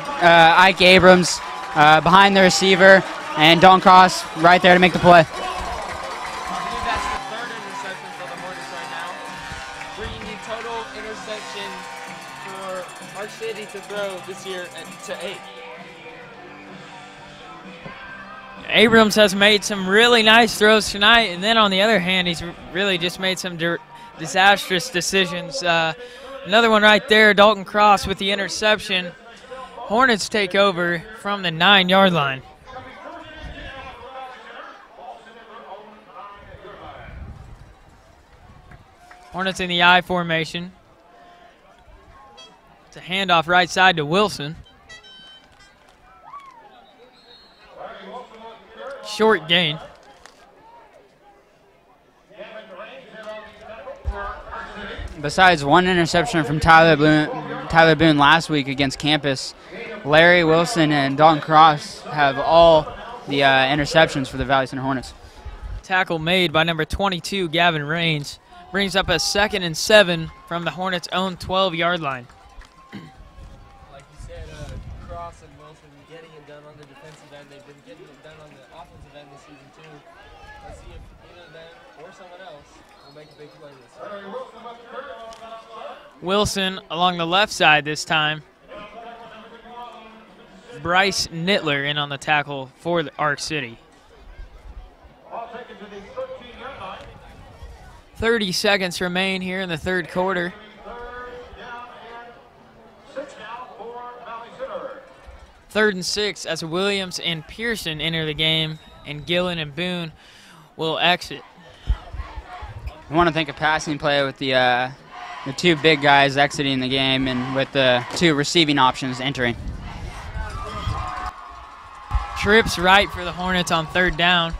Ike Abrams behind the receiver, and Dalton Cross right there to make the play. I believe that's the 3rd interception for the Hornets right now, bringing the total interception for Arc City to throw this year to 8. Abrams has made some really nice throws tonight, and then on the other hand, he's really just made some disastrous decisions. Another one right there, Dalton Cross with the interception. Hornets take over from the 9-yard line. Hornets in the I formation. It's a handoff right side to Wilson. Short gain. Besides one interception from Tyler Boone last week against Campus, Larry Wilson and Dalton Cross have all the interceptions for the Valley Center Hornets. Tackle made by number 22, Gavin Raines. Brings up a 2nd and 7 from the Hornets' own 12-yard line. Like you said, Cross and Wilson getting it done on the defensive end. They've been getting it done on the offensive end this season too. Let's see if either them or someone else will make a big play this year. Wilson along the left side this time. Bryce Nittler in on the tackle for the Arc City. 30 seconds remain here in the 3rd quarter. Third and 6 as Williams and Pearson enter the game, and Gillen and Boone will exit. I want to think a passing play with the 2 big guys exiting the game and with the 2 receiving options entering. Trips right for the Hornets on 3rd down.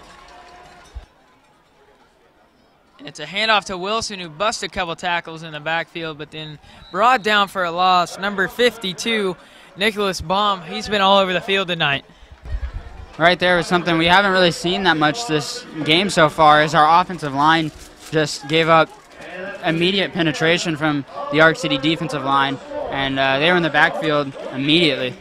It's a handoff to Wilson, who busted a couple tackles in the backfield, but then brought down for a loss. Number 52, Nicholas Baum. He's been all over the field tonight. Right there was something we haven't really seen that much this game so far, is our offensive line just gave up immediate penetration from the Arc City defensive line, and they were in the backfield immediately.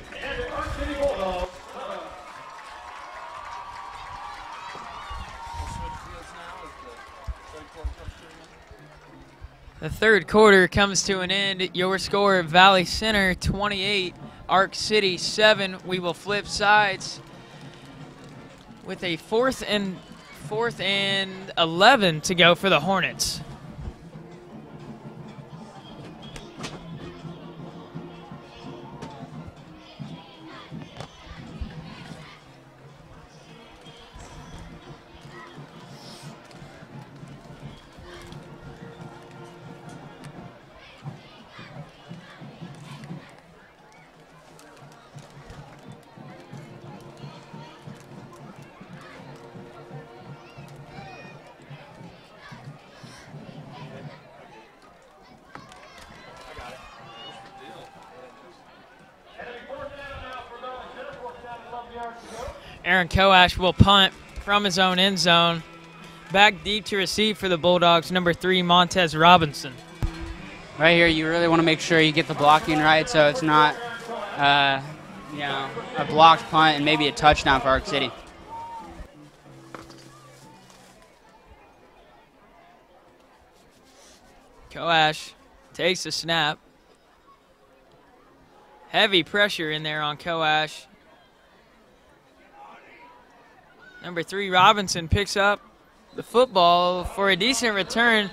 The third quarter comes to an end. Your score, Valley Center 28, Arc City 7. We will flip sides with a fourth and 11 to go for the Hornets. Aaron Koash will punt from his own end zone. Back deep to receive for the Bulldogs, number 3, Montez Robinson. Right here, you really want to make sure you get the blocking right so it's not, you know, a blocked punt and maybe a touchdown for Arc City. Koash takes the snap. Heavy pressure in there on Koash. Number 3, Robinson picks up the football for a decent return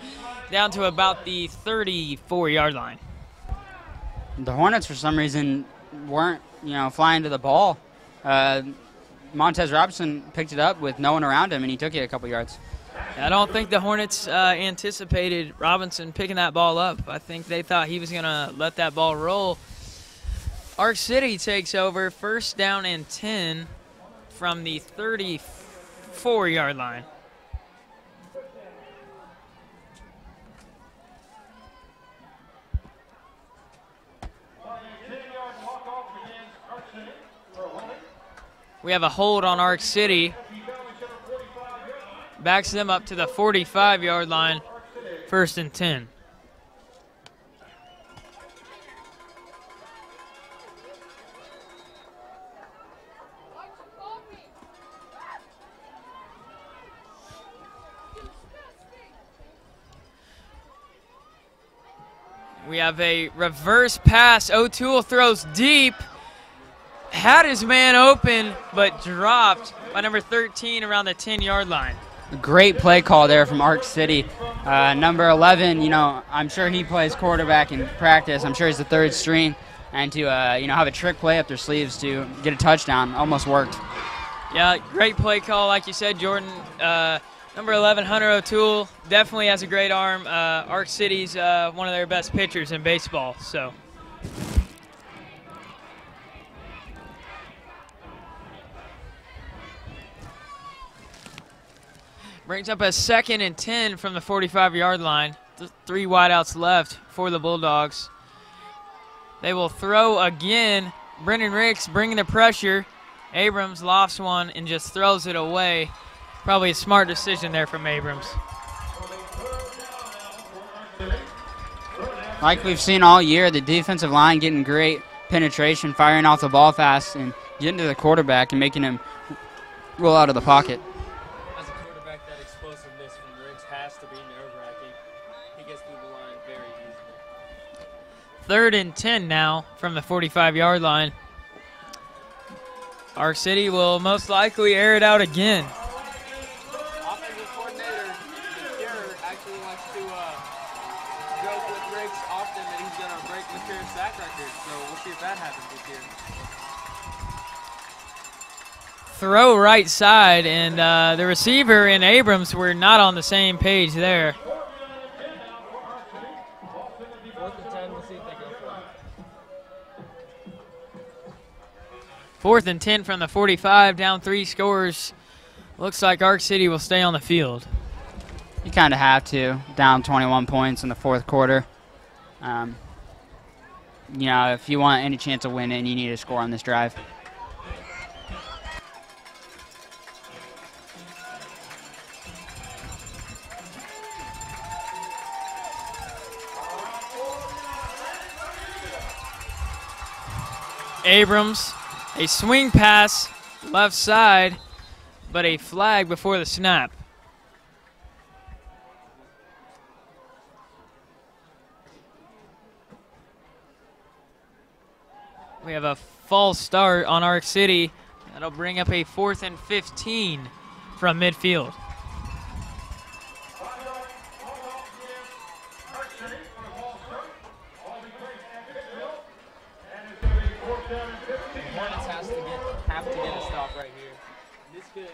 down to about the 34-yard line. The Hornets, for some reason, weren't, you know, flying to the ball. Montez Robinson picked it up with no one around him, and he took it a couple yards. I don't think the Hornets anticipated Robinson picking that ball up. I think they thought he was going to let that ball roll. Arc City takes over, first down and 10 from the 34-yard line. We have a hold on Arc City. Backs them up to the 45-yard line, first and 10. We have a reverse pass. O'Toole throws deep. Had his man open, but dropped by number 13 around the 10-yard line. Great play call there from Arc City. Number 11, you know, I'm sure he plays quarterback in practice. I'm sure he's the third string. And to, you know, have a trick play up their sleeves to get a touchdown almost worked. Yeah, great play call. Like you said, Jordan, number 11, Hunter O'Toole, definitely has a great arm. Arc City's one of their best pitchers in baseball, so. Brings up a second and 10 from the 45-yard line. 3 wideouts left for the Bulldogs. They will throw again. Brendan Ricks bringing the pressure. Abrams lofts one and just throws it away. Probably a smart decision there from Abrams. Like we've seen all year, the defensive line getting great penetration, firing off the ball fast, and getting to the quarterback and making him roll out of the pocket. As a quarterback, that explosiveness from Ricks has to be nerve-wracking. He gets through the line very easily. Third and 10 now from the 45-yard line. Arc City will most likely air it out again. Offensive coordinator, McCure, actually wants to joke with Ricks often that he's going to break McCure's sack record. So we'll see if that happens this year. Throw right side, and the receiver and Abrams were not on the same page there. 4th and 10, we'll see if they go for it. 4th and 10 from the 45, down 3 scores. Looks like Arc City will stay on the field. You kind of have to, down 21 points in the fourth quarter. You know, if you want any chance of winning, you need to score on this drive. Abrams, a swing pass, left side, but a flag before the snap. We have a false start on Arc City. That'll bring up a 4th and 15 from midfield. Hornets have to get a stop right here. This could,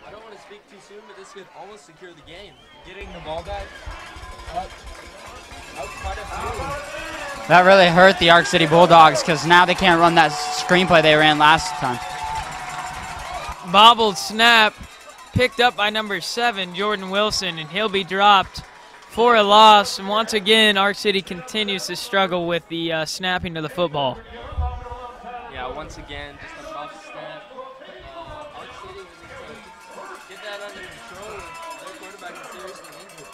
I don't want to speak too soon, but this could almost secure the game. Getting the ball back up quite a few. That really hurt the Arc City Bulldogs because now they can't run that screenplay they ran last time. Bobbled snap, picked up by number 7, Jordan Wilson, and he'll be dropped for a loss. And once again, Arc City continues to struggle with the snapping of the football. Yeah, once again, just a rough snap. Arc City will need to get that under control. Their quarterback is seriously injured.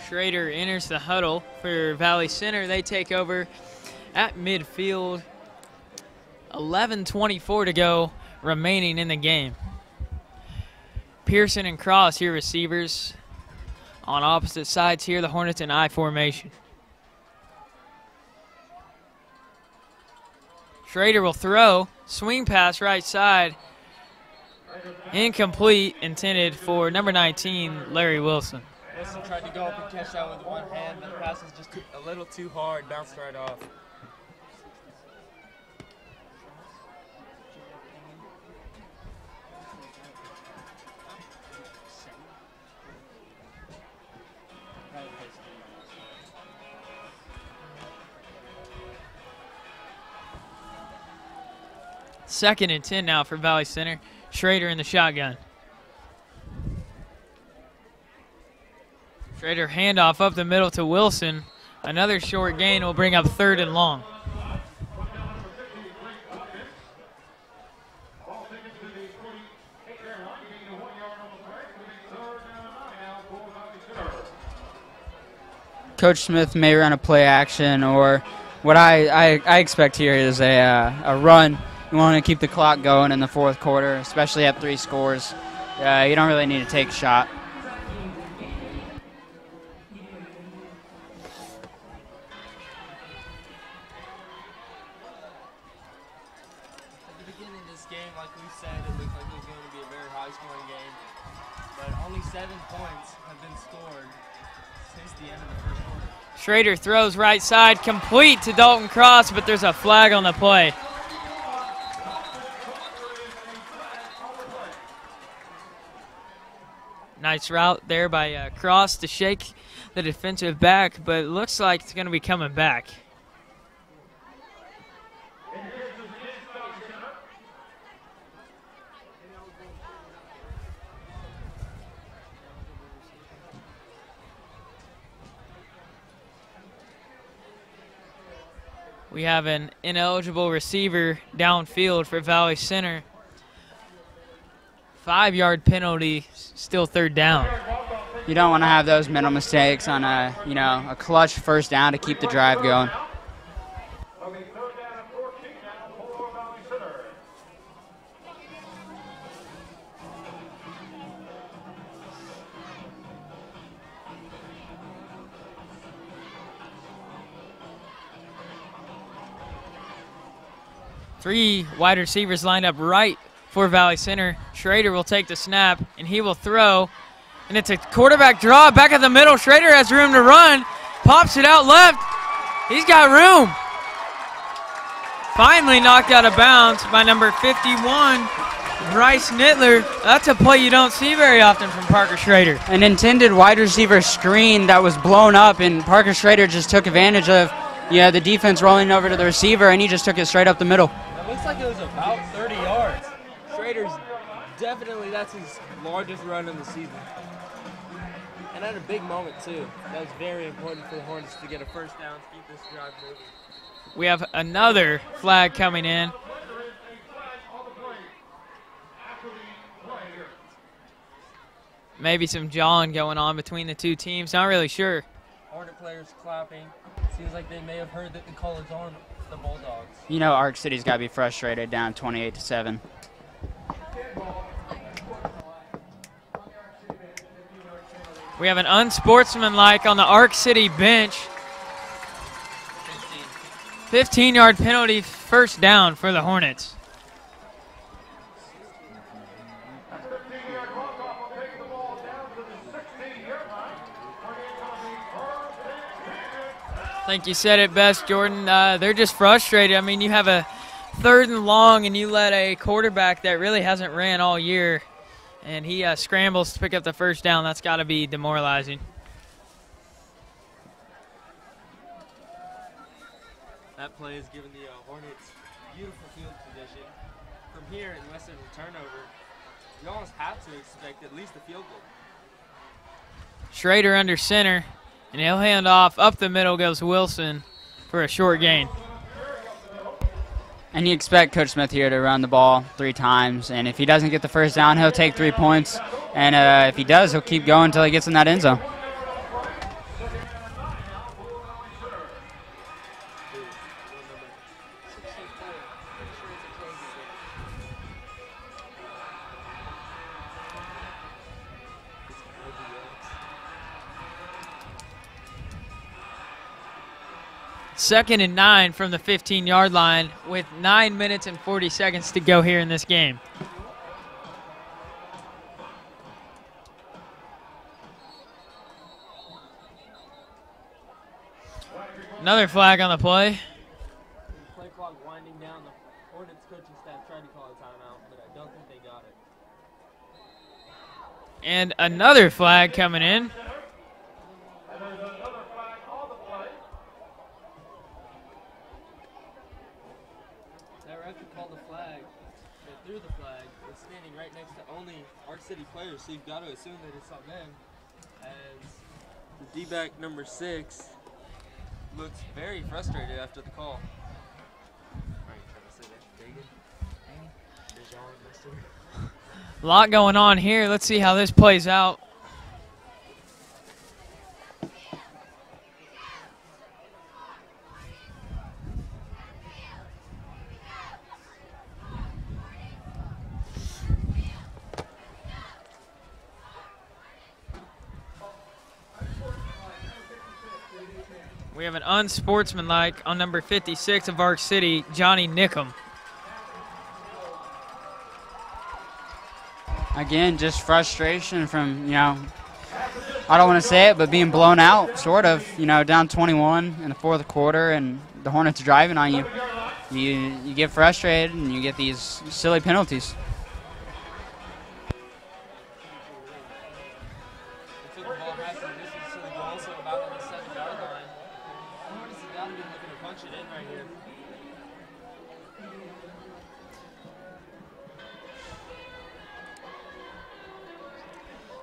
Schrader enters the huddle for Valley Center. They take over at midfield. 11:24 to go remaining in the game. Pearson and Cross here receivers. On opposite sides here, the Hornets in I formation. Schrader will throw. Swing pass right side. Incomplete, intended for number 19, Larry Wilson. Wilson tried to go up and catch that with one hand, but the pass was just a little too hard, bounced right off. Second and 10 now for Valley Center. Schrader in the shotgun. Schrader handoff up the middle to Wilson. Another short gain will bring up 3rd and long. Coach Smith may run a play action, or what I expect here is a run. You want to keep the clock going in the 4th quarter, especially at 3 scores. You don't really need to take a shot. Schrader throws right side, complete to Dalton Cross, but there's a flag on the play. Nice route there by Cross to shake the defensive back, but it looks like it's going to be coming back. We have an ineligible receiver downfield for Valley Center. 5-yard penalty, still 3rd down. You don't want to have those mental mistakes on a clutch 1st down to keep the drive going. Three wide receivers lined up right for Valley Center. Schrader will take the snap, and he will throw. And it's a quarterback draw back at the middle. Schrader has room to run. Pops it out left. He's got room. Finally knocked out of bounds by number 51, Bryce Nittler. That's a play you don't see very often from Parker Schrader. An intended wide receiver screen that was blown up, and Parker Schrader just took advantage of the defense rolling over to the receiver, and he just took it straight up the middle. It looks like it was about 30 yards. Schrader's definitely, that's his largest run in the season. And at a big moment, too. That was very important for the Hornets to get a 1st down, to keep this drive moving. We have another flag coming in. maybe some jawing going on between the two teams. Not really sure. Hornet players clapping. Seems like they may have heard that the call is on the Bulldogs. You know, Arc City's got to be frustrated, down 28-7. We have an unsportsmanlike on the Arc City bench. 15-yard penalty, first down for the Hornets. I think you said it best, Jordan. They're just frustrated. I mean, you have a 3rd and long, and you let a quarterback that really hasn't ran all year, and he scrambles to pick up the first down. That's got to be demoralizing. That play is giving the Hornets beautiful field position. From here, unless there's a turnover, you almost have to expect at least a field goal. Schrader under center, and he'll hand off. Up the middle goes Wilson for a short gain. And you expect Coach Smith here to run the ball 3 times, and if he doesn't get the first down, he'll take 3 points. And if he does, he'll keep going until he gets in that end zone. Second and 9 from the 15-yard line with 9 minutes and 40 seconds to go here in this game. Another flag on the play. Play clock winding down. The Hornets coaching staff tried to call a timeout, but I don't think they got it. And another flag coming in. City players, so you've got to assume that it's on them, as the D-back number 6 looks very frustrated after the call. A lot going on here. Let's see how this plays out. We have an unsportsmanlike on number 56 of Arc City, Johnny Nickham. Again, just frustration from, I don't want to say it, but being blown out, sort of, down 21 in the 4th quarter, and the Hornets are driving on you. You get frustrated, and you get these silly penalties.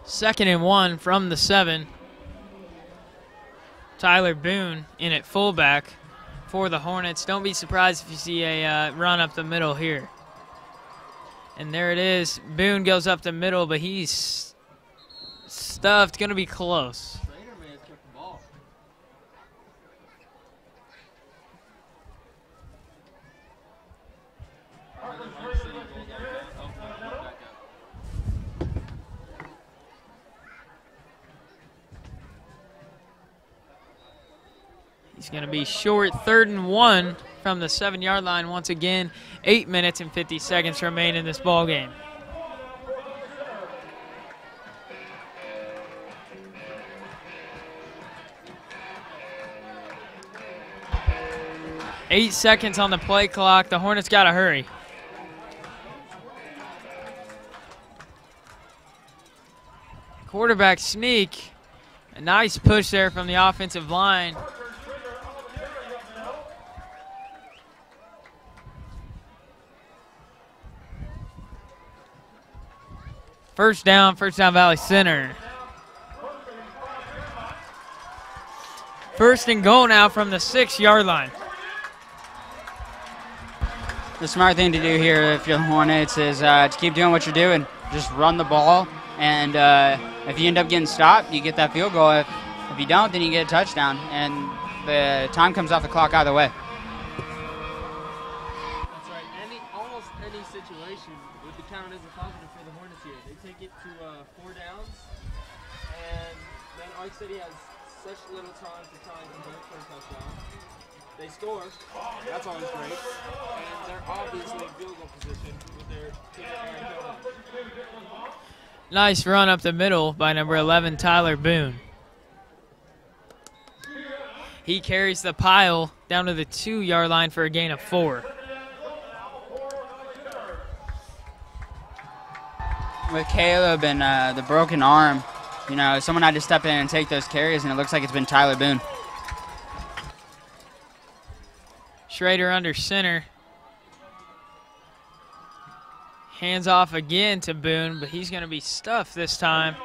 Second and 1 from the 7. Tyler Boone in at fullback for the Hornets. Don't be surprised if you see a run up the middle here. And there it is. Boone goes up the middle, but he's stuffed. Going to be close. He's going to be short. 3rd and 1 from the 7-yard line once again. 8 minutes and 50 seconds remain in this ball game. Eight seconds on the play clock. The Hornets got to hurry. Quarterback sneak. A nice push there from the offensive line. First down Valley Center. First and goal now from the 6-yard line. The smart thing to do here if you're the Hornets is to keep doing what you're doing. Just run the ball And if you end up getting stopped, you get that field goal. If you don't, then you get a touchdown. And the time comes off the clock either way. That's right. Almost any situation would be counted as a positive for the Hornets here. They take it to 4 downs, and then Ark City has such little time to convert for a touchdown. They score. That's always great. And they're obviously in field goal position with their kicker Aaron Kovash. Nice run up the middle by number 11, Tyler Boone. He carries the pile down to the 2-yard line for a gain of 4. With Caleb and the broken arm, you know, someone had to step in and take those carries, and it looks like it's been Tyler Boone. Schrader under center. Hands off again to Boone, but he's going to be stuffed this time.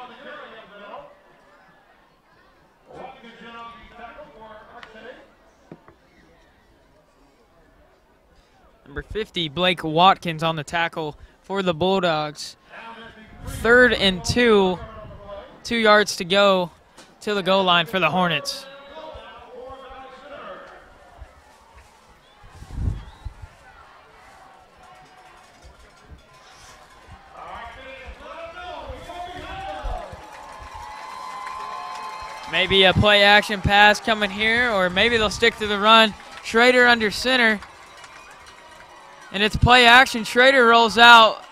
Number 50, Blake Watkins on the tackle for the Bulldogs. 3rd and 2, 2 yards to go to the goal line for the Hornets. Maybe a play action pass coming here, or maybe they'll stick to the run. Schrader under center. And it's play action. Schrader rolls out.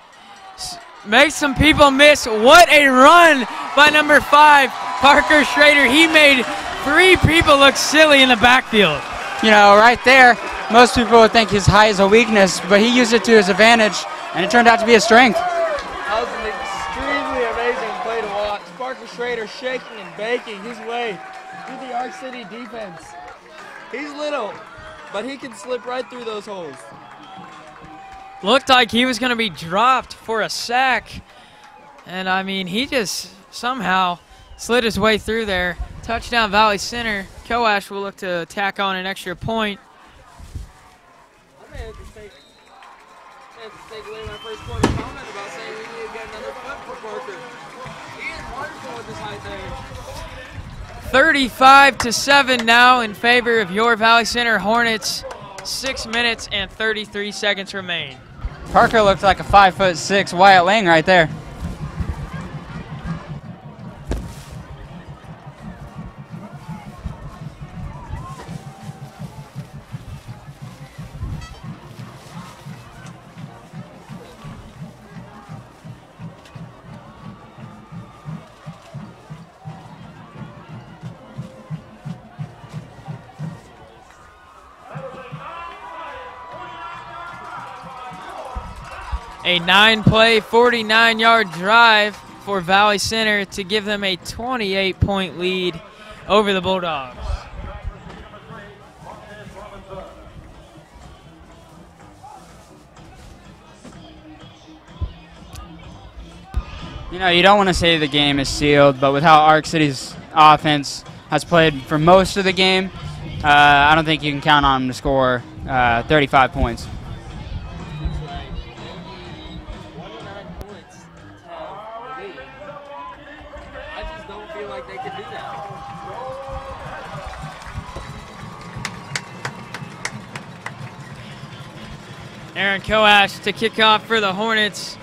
Makes some people miss. What a run by number 5, Parker Schrader. He made 3 people look silly in the backfield. You know, right there, most people would think his height is a weakness, but he used it to his advantage, and it turned out to be a strength. That was an extremely amazing play to watch. Parker Schrader shaking and baking his way through the Ark City defense. He's little, but he can slip right through those holes. Looked like he was going to be dropped for a sack. And, I mean, he just somehow slid his way through there. Touchdown, Valley Center. Koash will look to tack on an extra point. I may have to take away my first quarter comment about saying we need to get another foot for Parker. He is wonderful with his height there. 35-7 now in favor of your Valley Center Hornets. 6 minutes and 33 seconds remain. Parker looked like a 5'6" Wyatt Lang right there. A 9-play, 49-yard drive for Valley Center to give them a 28-point lead over the Bulldogs. You know, you don't want to say the game is sealed, but with how Ark City's offense has played for most of the game, I don't think you can count on them to score 35 points. Aaron Koash to kick off for the Hornets.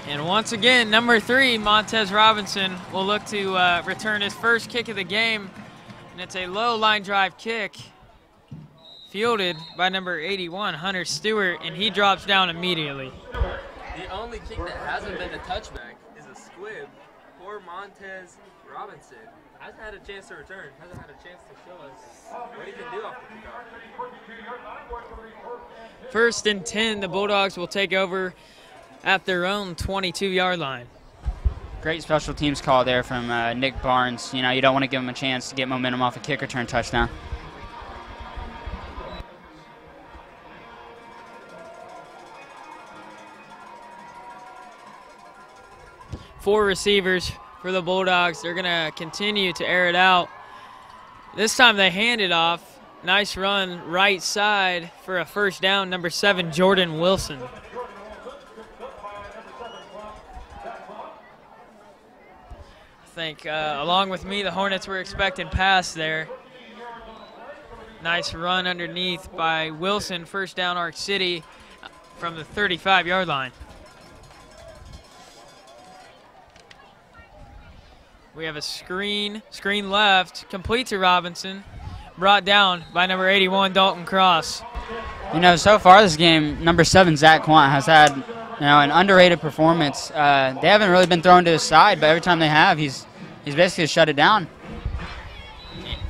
And once again, number 3, Montez Robinson, will look to return his first kick of the game. And it's a low line drive kick fielded by number 81, Hunter Stewart, and he drops down immediately. The only kick that hasn't been a touchback is a squib for Montez Robinson. Hasn't had a chance to return, hasn't had a chance to show us what he can do off the kickoff. 1st and 10, the Bulldogs will take over at their own 22-yard line. Great special teams call there from Nick Barnes. You know, you don't want to give him a chance to get momentum off a kick return touchdown. Four receivers for the Bulldogs. They're going to continue to air it out. This time they hand it off. Nice run right side for a first down, number 7, Jordan Wilson. think, along with me, the Hornets were expecting pass there. Nice run underneath by Wilson. First down, Arc City from the 35-yard line. We have a screen left, complete to Robinson, brought down by number 81, Dalton Cross. You know, so far this game, number 7, Zach Quant, has had, an underrated performance. They haven't really been thrown to his side, but every time they have, he's basically shut it down.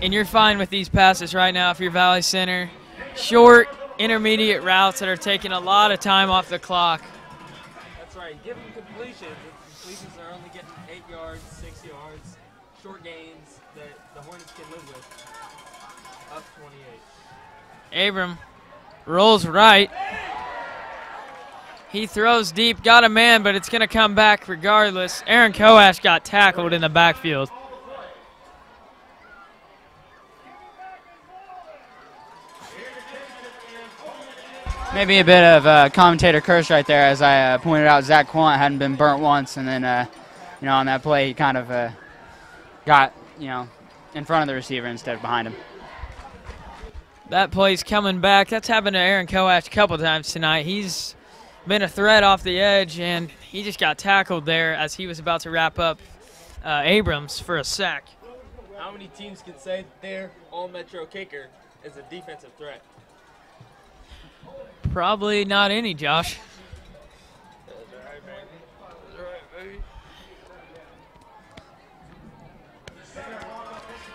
And you're fine with these passes right now if you're Valley Center. Short, intermediate routes that are taking a lot of time off the clock. That's right. Give them completions. Completions are only getting 8 yards, 6 yards. Short gains that the Hornets can live with. Up 28. Abram rolls right. He throws deep, got a man, but it's going to come back regardless. Aaron Koash got tackled in the backfield. Maybe a bit of commentator curse right there, as I pointed out. Zach Quant hadn't been burnt once, and then on that play he kind of got in front of the receiver instead of behind him. That play's coming back. That's happened to Aaron Koash a couple times tonight. He's been a threat off the edge, and he just got tackled there as he was about to wrap up Abrams for a sack. How many teams can say that their all-metro kicker is a defensive threat? Probably not any, Josh. That's right, baby. That's right, baby.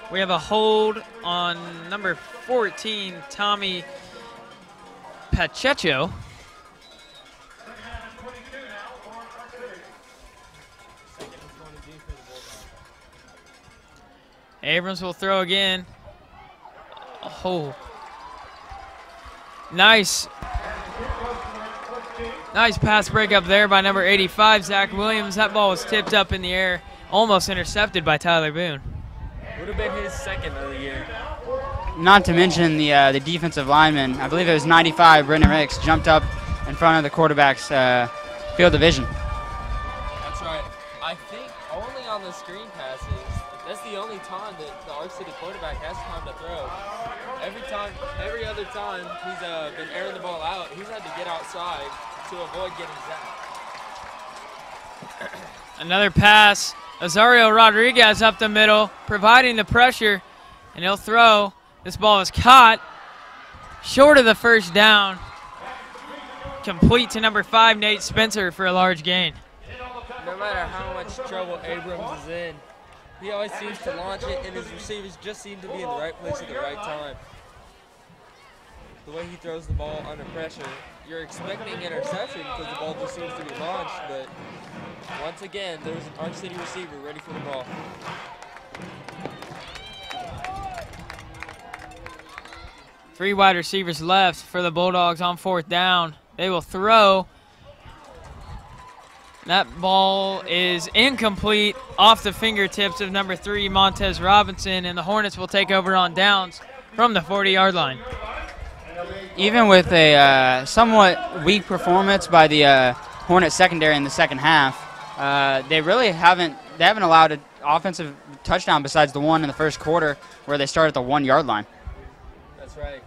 We have a hold on number 14, Tommy Pacheco. Abrams will throw again. Oh. Nice pass break up there by number 85, Zach Williams. That ball was tipped up in the air, almost intercepted by Tyler Boone. Would have been his second of the year. Not to mention the defensive lineman, I believe it was 95, Brendan Ricks, jumped up in front of the quarterback's field of vision. That's right. I think only on the screen passes, that's the only time that the Arc City quarterback has time to throw. Every other time he's been airing the ball out, he's had to get outside to avoid getting zapped. Another pass. Azario Rodriguez up the middle, providing the pressure, and he'll throw. This ball is caught short of the first down. Complete to number 5, Nate Spencer, for a large gain. No matter how much trouble Abrams is in, he always seems to launch it, and his receivers just seem to be in the right place at the right time. The way he throws the ball under pressure, you're expecting interception because the ball just seems to be launched, but once again, there's an Arc City receiver ready for the ball. Three wide receivers left for the Bulldogs on 4th down. They will throw. That ball is incomplete, off the fingertips of number 3, Montez Robinson, and the Hornets will take over on downs from the 40-yard line. Even with a somewhat weak performance by the Hornets secondary in the second half, they really haven't allowed an offensive touchdown besides the one in the first quarter where they started at the 1-yard line. That's right.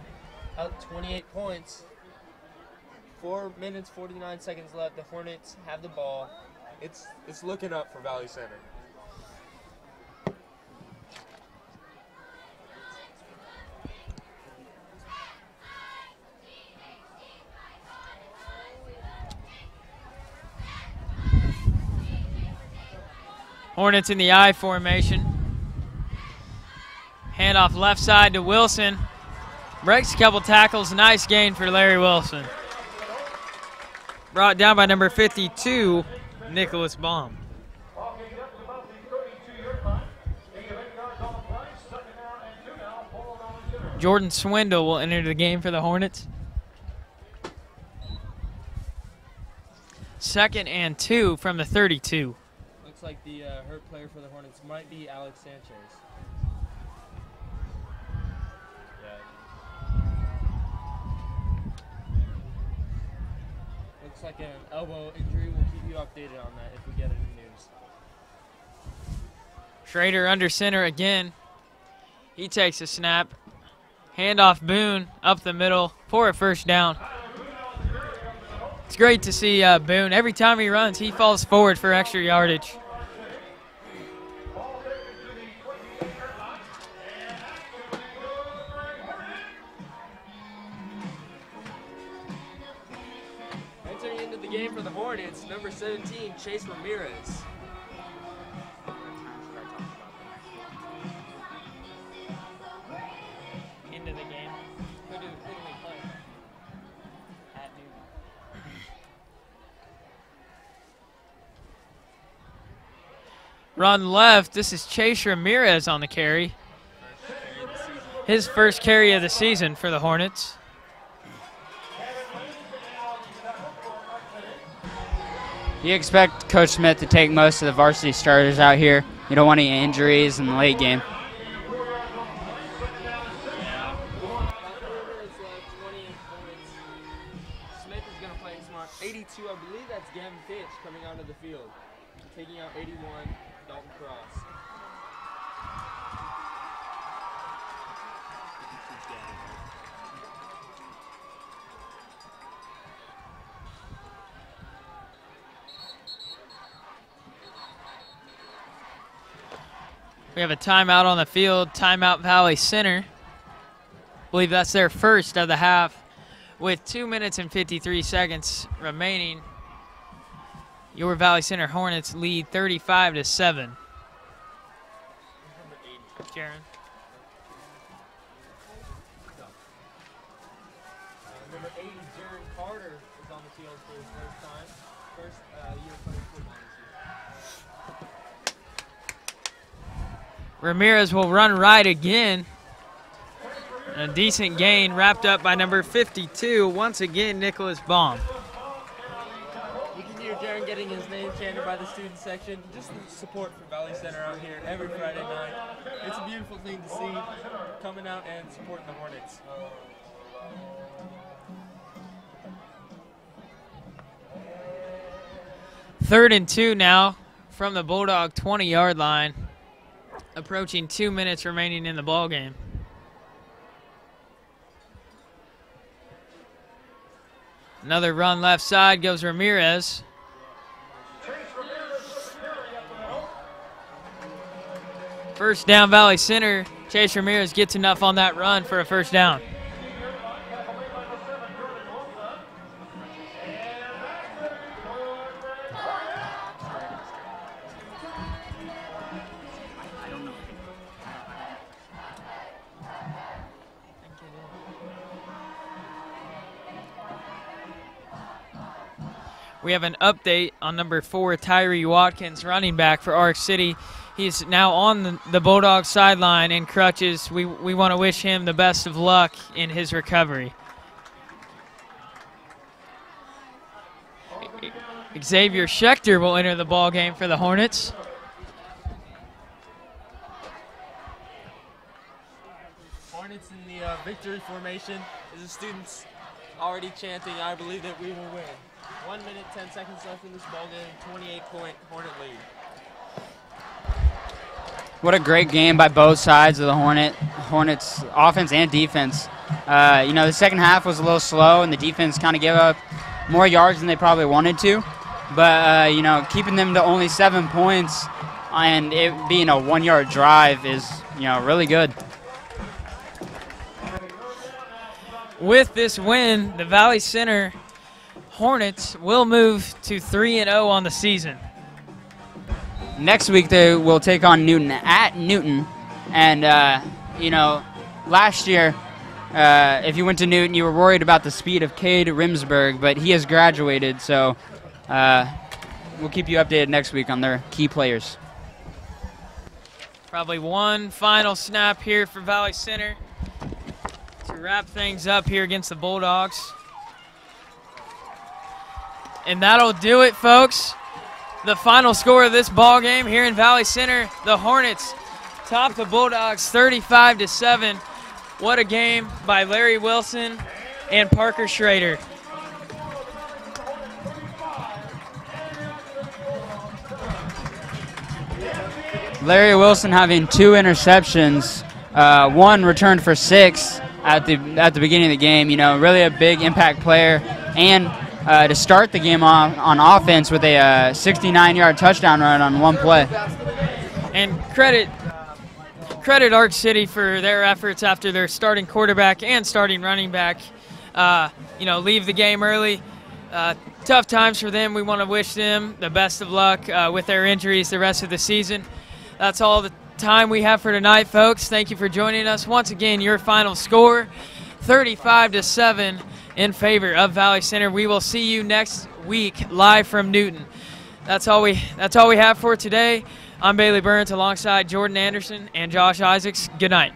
Up 28 points. 4 minutes, 49 seconds left. The Hornets have the ball. It's looking up for Valley Center. Hornets in the I formation. Handoff left side to Wilson. Breaks a couple tackles. Nice gain for Larry Wilson. Brought down by number 52, Nicholas Baum. Jordan Swindle will enter the game for the Hornets. 2nd and 2 from the 32. Looks like the hurt player for the Hornets might be Alex Sanchez. Looks like an elbow injury. We'll keep you updated on that if we get any news. Schrader under center again. He takes a snap. Handoff Boone up the middle for a first down. It's great to see Boone. Every time he runs, he falls forward for extra yardage. Entering into the game for the Hornets, number 17, Chase Ramirez. Into the game. Who do we play? At Newton. Run left. This is Chase Ramirez on the carry. His first carry of the season for the Hornets. You expect Coach Smith to take most of the varsity starters out here. You don't want any injuries in the late game. Smith is going to play smart. 82, I believe that's Gavin Fitch coming onto the field. Taking out 81, Dalton Cross. We have a timeout on the field. Timeout Valley Center. I believe that's their first of the half. With 2 minutes and 53 seconds remaining, your Valley Center Hornets lead 35-7. Jaron. Number 80, Jaron Carter is on the field for his first time. First year playing football this year. Ramirez will run right again. And a decent gain wrapped up by number 52. Once again, Nicholas Baum. You can hear Jaron getting his name chanted by the student section. Just the support for Valley Center out here every Friday night. It's a beautiful thing to see, coming out and supporting the Hornets. Third and 2 now from the Bulldog 20-yard line. Approaching 2 minutes remaining in the ball game. Another run left side goes Ramirez. First down Valley Center. Chase Ramirez gets enough on that run for a first down. We have an update on number 4, Tyree Watkins, running back for Ark City. He's now on the Bulldogs sideline in crutches. We want to wish him the best of luck in his recovery. Xavier Schechter will enter the ball game for the Hornets. Hornets in the victory formation. As the students already chanting, I believe that we will win. 1 minute, 10 seconds left in this ball game. 28-point Hornet lead. What a great game by both sides of the Hornets offense and defense. You know, the second half was a little slow, and the defense kind of gave up more yards than they probably wanted to. But, you know, keeping them to only 7 points and it being a 1-yard drive is, you know, really good. With this win, the Valley Center Hornets will move to 3-0 on the season. Next week they will take on Newton at Newton. And, you know, last year, if you went to Newton, you were worried about the speed of Cade Rimsberg, but he has graduated, so we'll keep you updated next week on their key players. Probably one final snap here for Valley Center to wrap things up here against the Bulldogs. And that'll do it, folks. The final score of this ball game here in Valley Center, the Hornets top the Bulldogs 35-7. What a game by Larry Wilson and Parker Schrader. Larry Wilson having 2 interceptions, 1 returned for 6 at the beginning of the game. You know, really a big impact player, and to start the game on offense with a 69-yard touchdown run on 1 play. And credit Ark City for their efforts after their starting quarterback and starting running back, you know, leave the game early. Tough times for them. We want to wish them the best of luck with their injuries the rest of the season. That's all the time we have for tonight, folks. Thank you for joining us. Once again, your final score, 35-7 in favor of Valley Center. We will see you next week live from Newton. That's all we have for today. I'm Bailey Burns alongside Jordan Anderson and Josh Isaacs. Good night.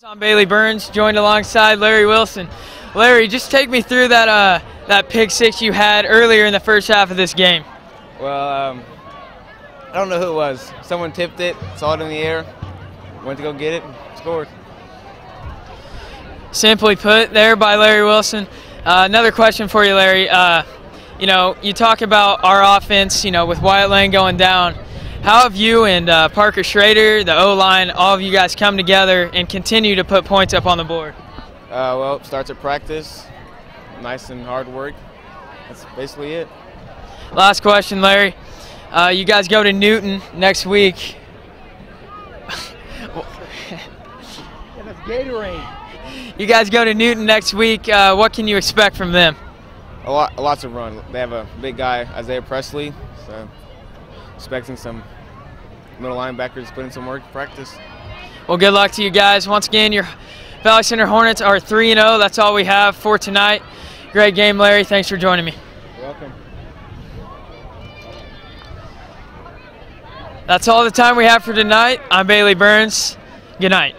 I'm Bailey Burns, joined alongside Larry Wilson. Larry, just take me through that pick six you had earlier in the first half of this game. Well, I don't know who it was. Someone tipped it, saw it in the air, went to go get it, scored. Simply put there by Larry Wilson. Another question for you, Larry. You know, you talk about our offense, you know, with Wyatt Lane going down. How have you and Parker Schrader, the O-line, all of you guys come together and continue to put points up on the board? Well, it starts at practice, nice and hard work. That's basically it. Last question, Larry. You guys go to Newton next week. That's Gatorade. You guys go to Newton next week. What can you expect from them? Lots of run. They have a big guy, Isaiah Presley, so expecting some middle linebackers to put in some work practice. Well, good luck to you guys. Once again, your Valley Center Hornets are 3-0. That's all we have for tonight. Great game, Larry. Thanks for joining me. You're welcome. That's all the time we have for tonight. I'm Bailey Burns. Good night.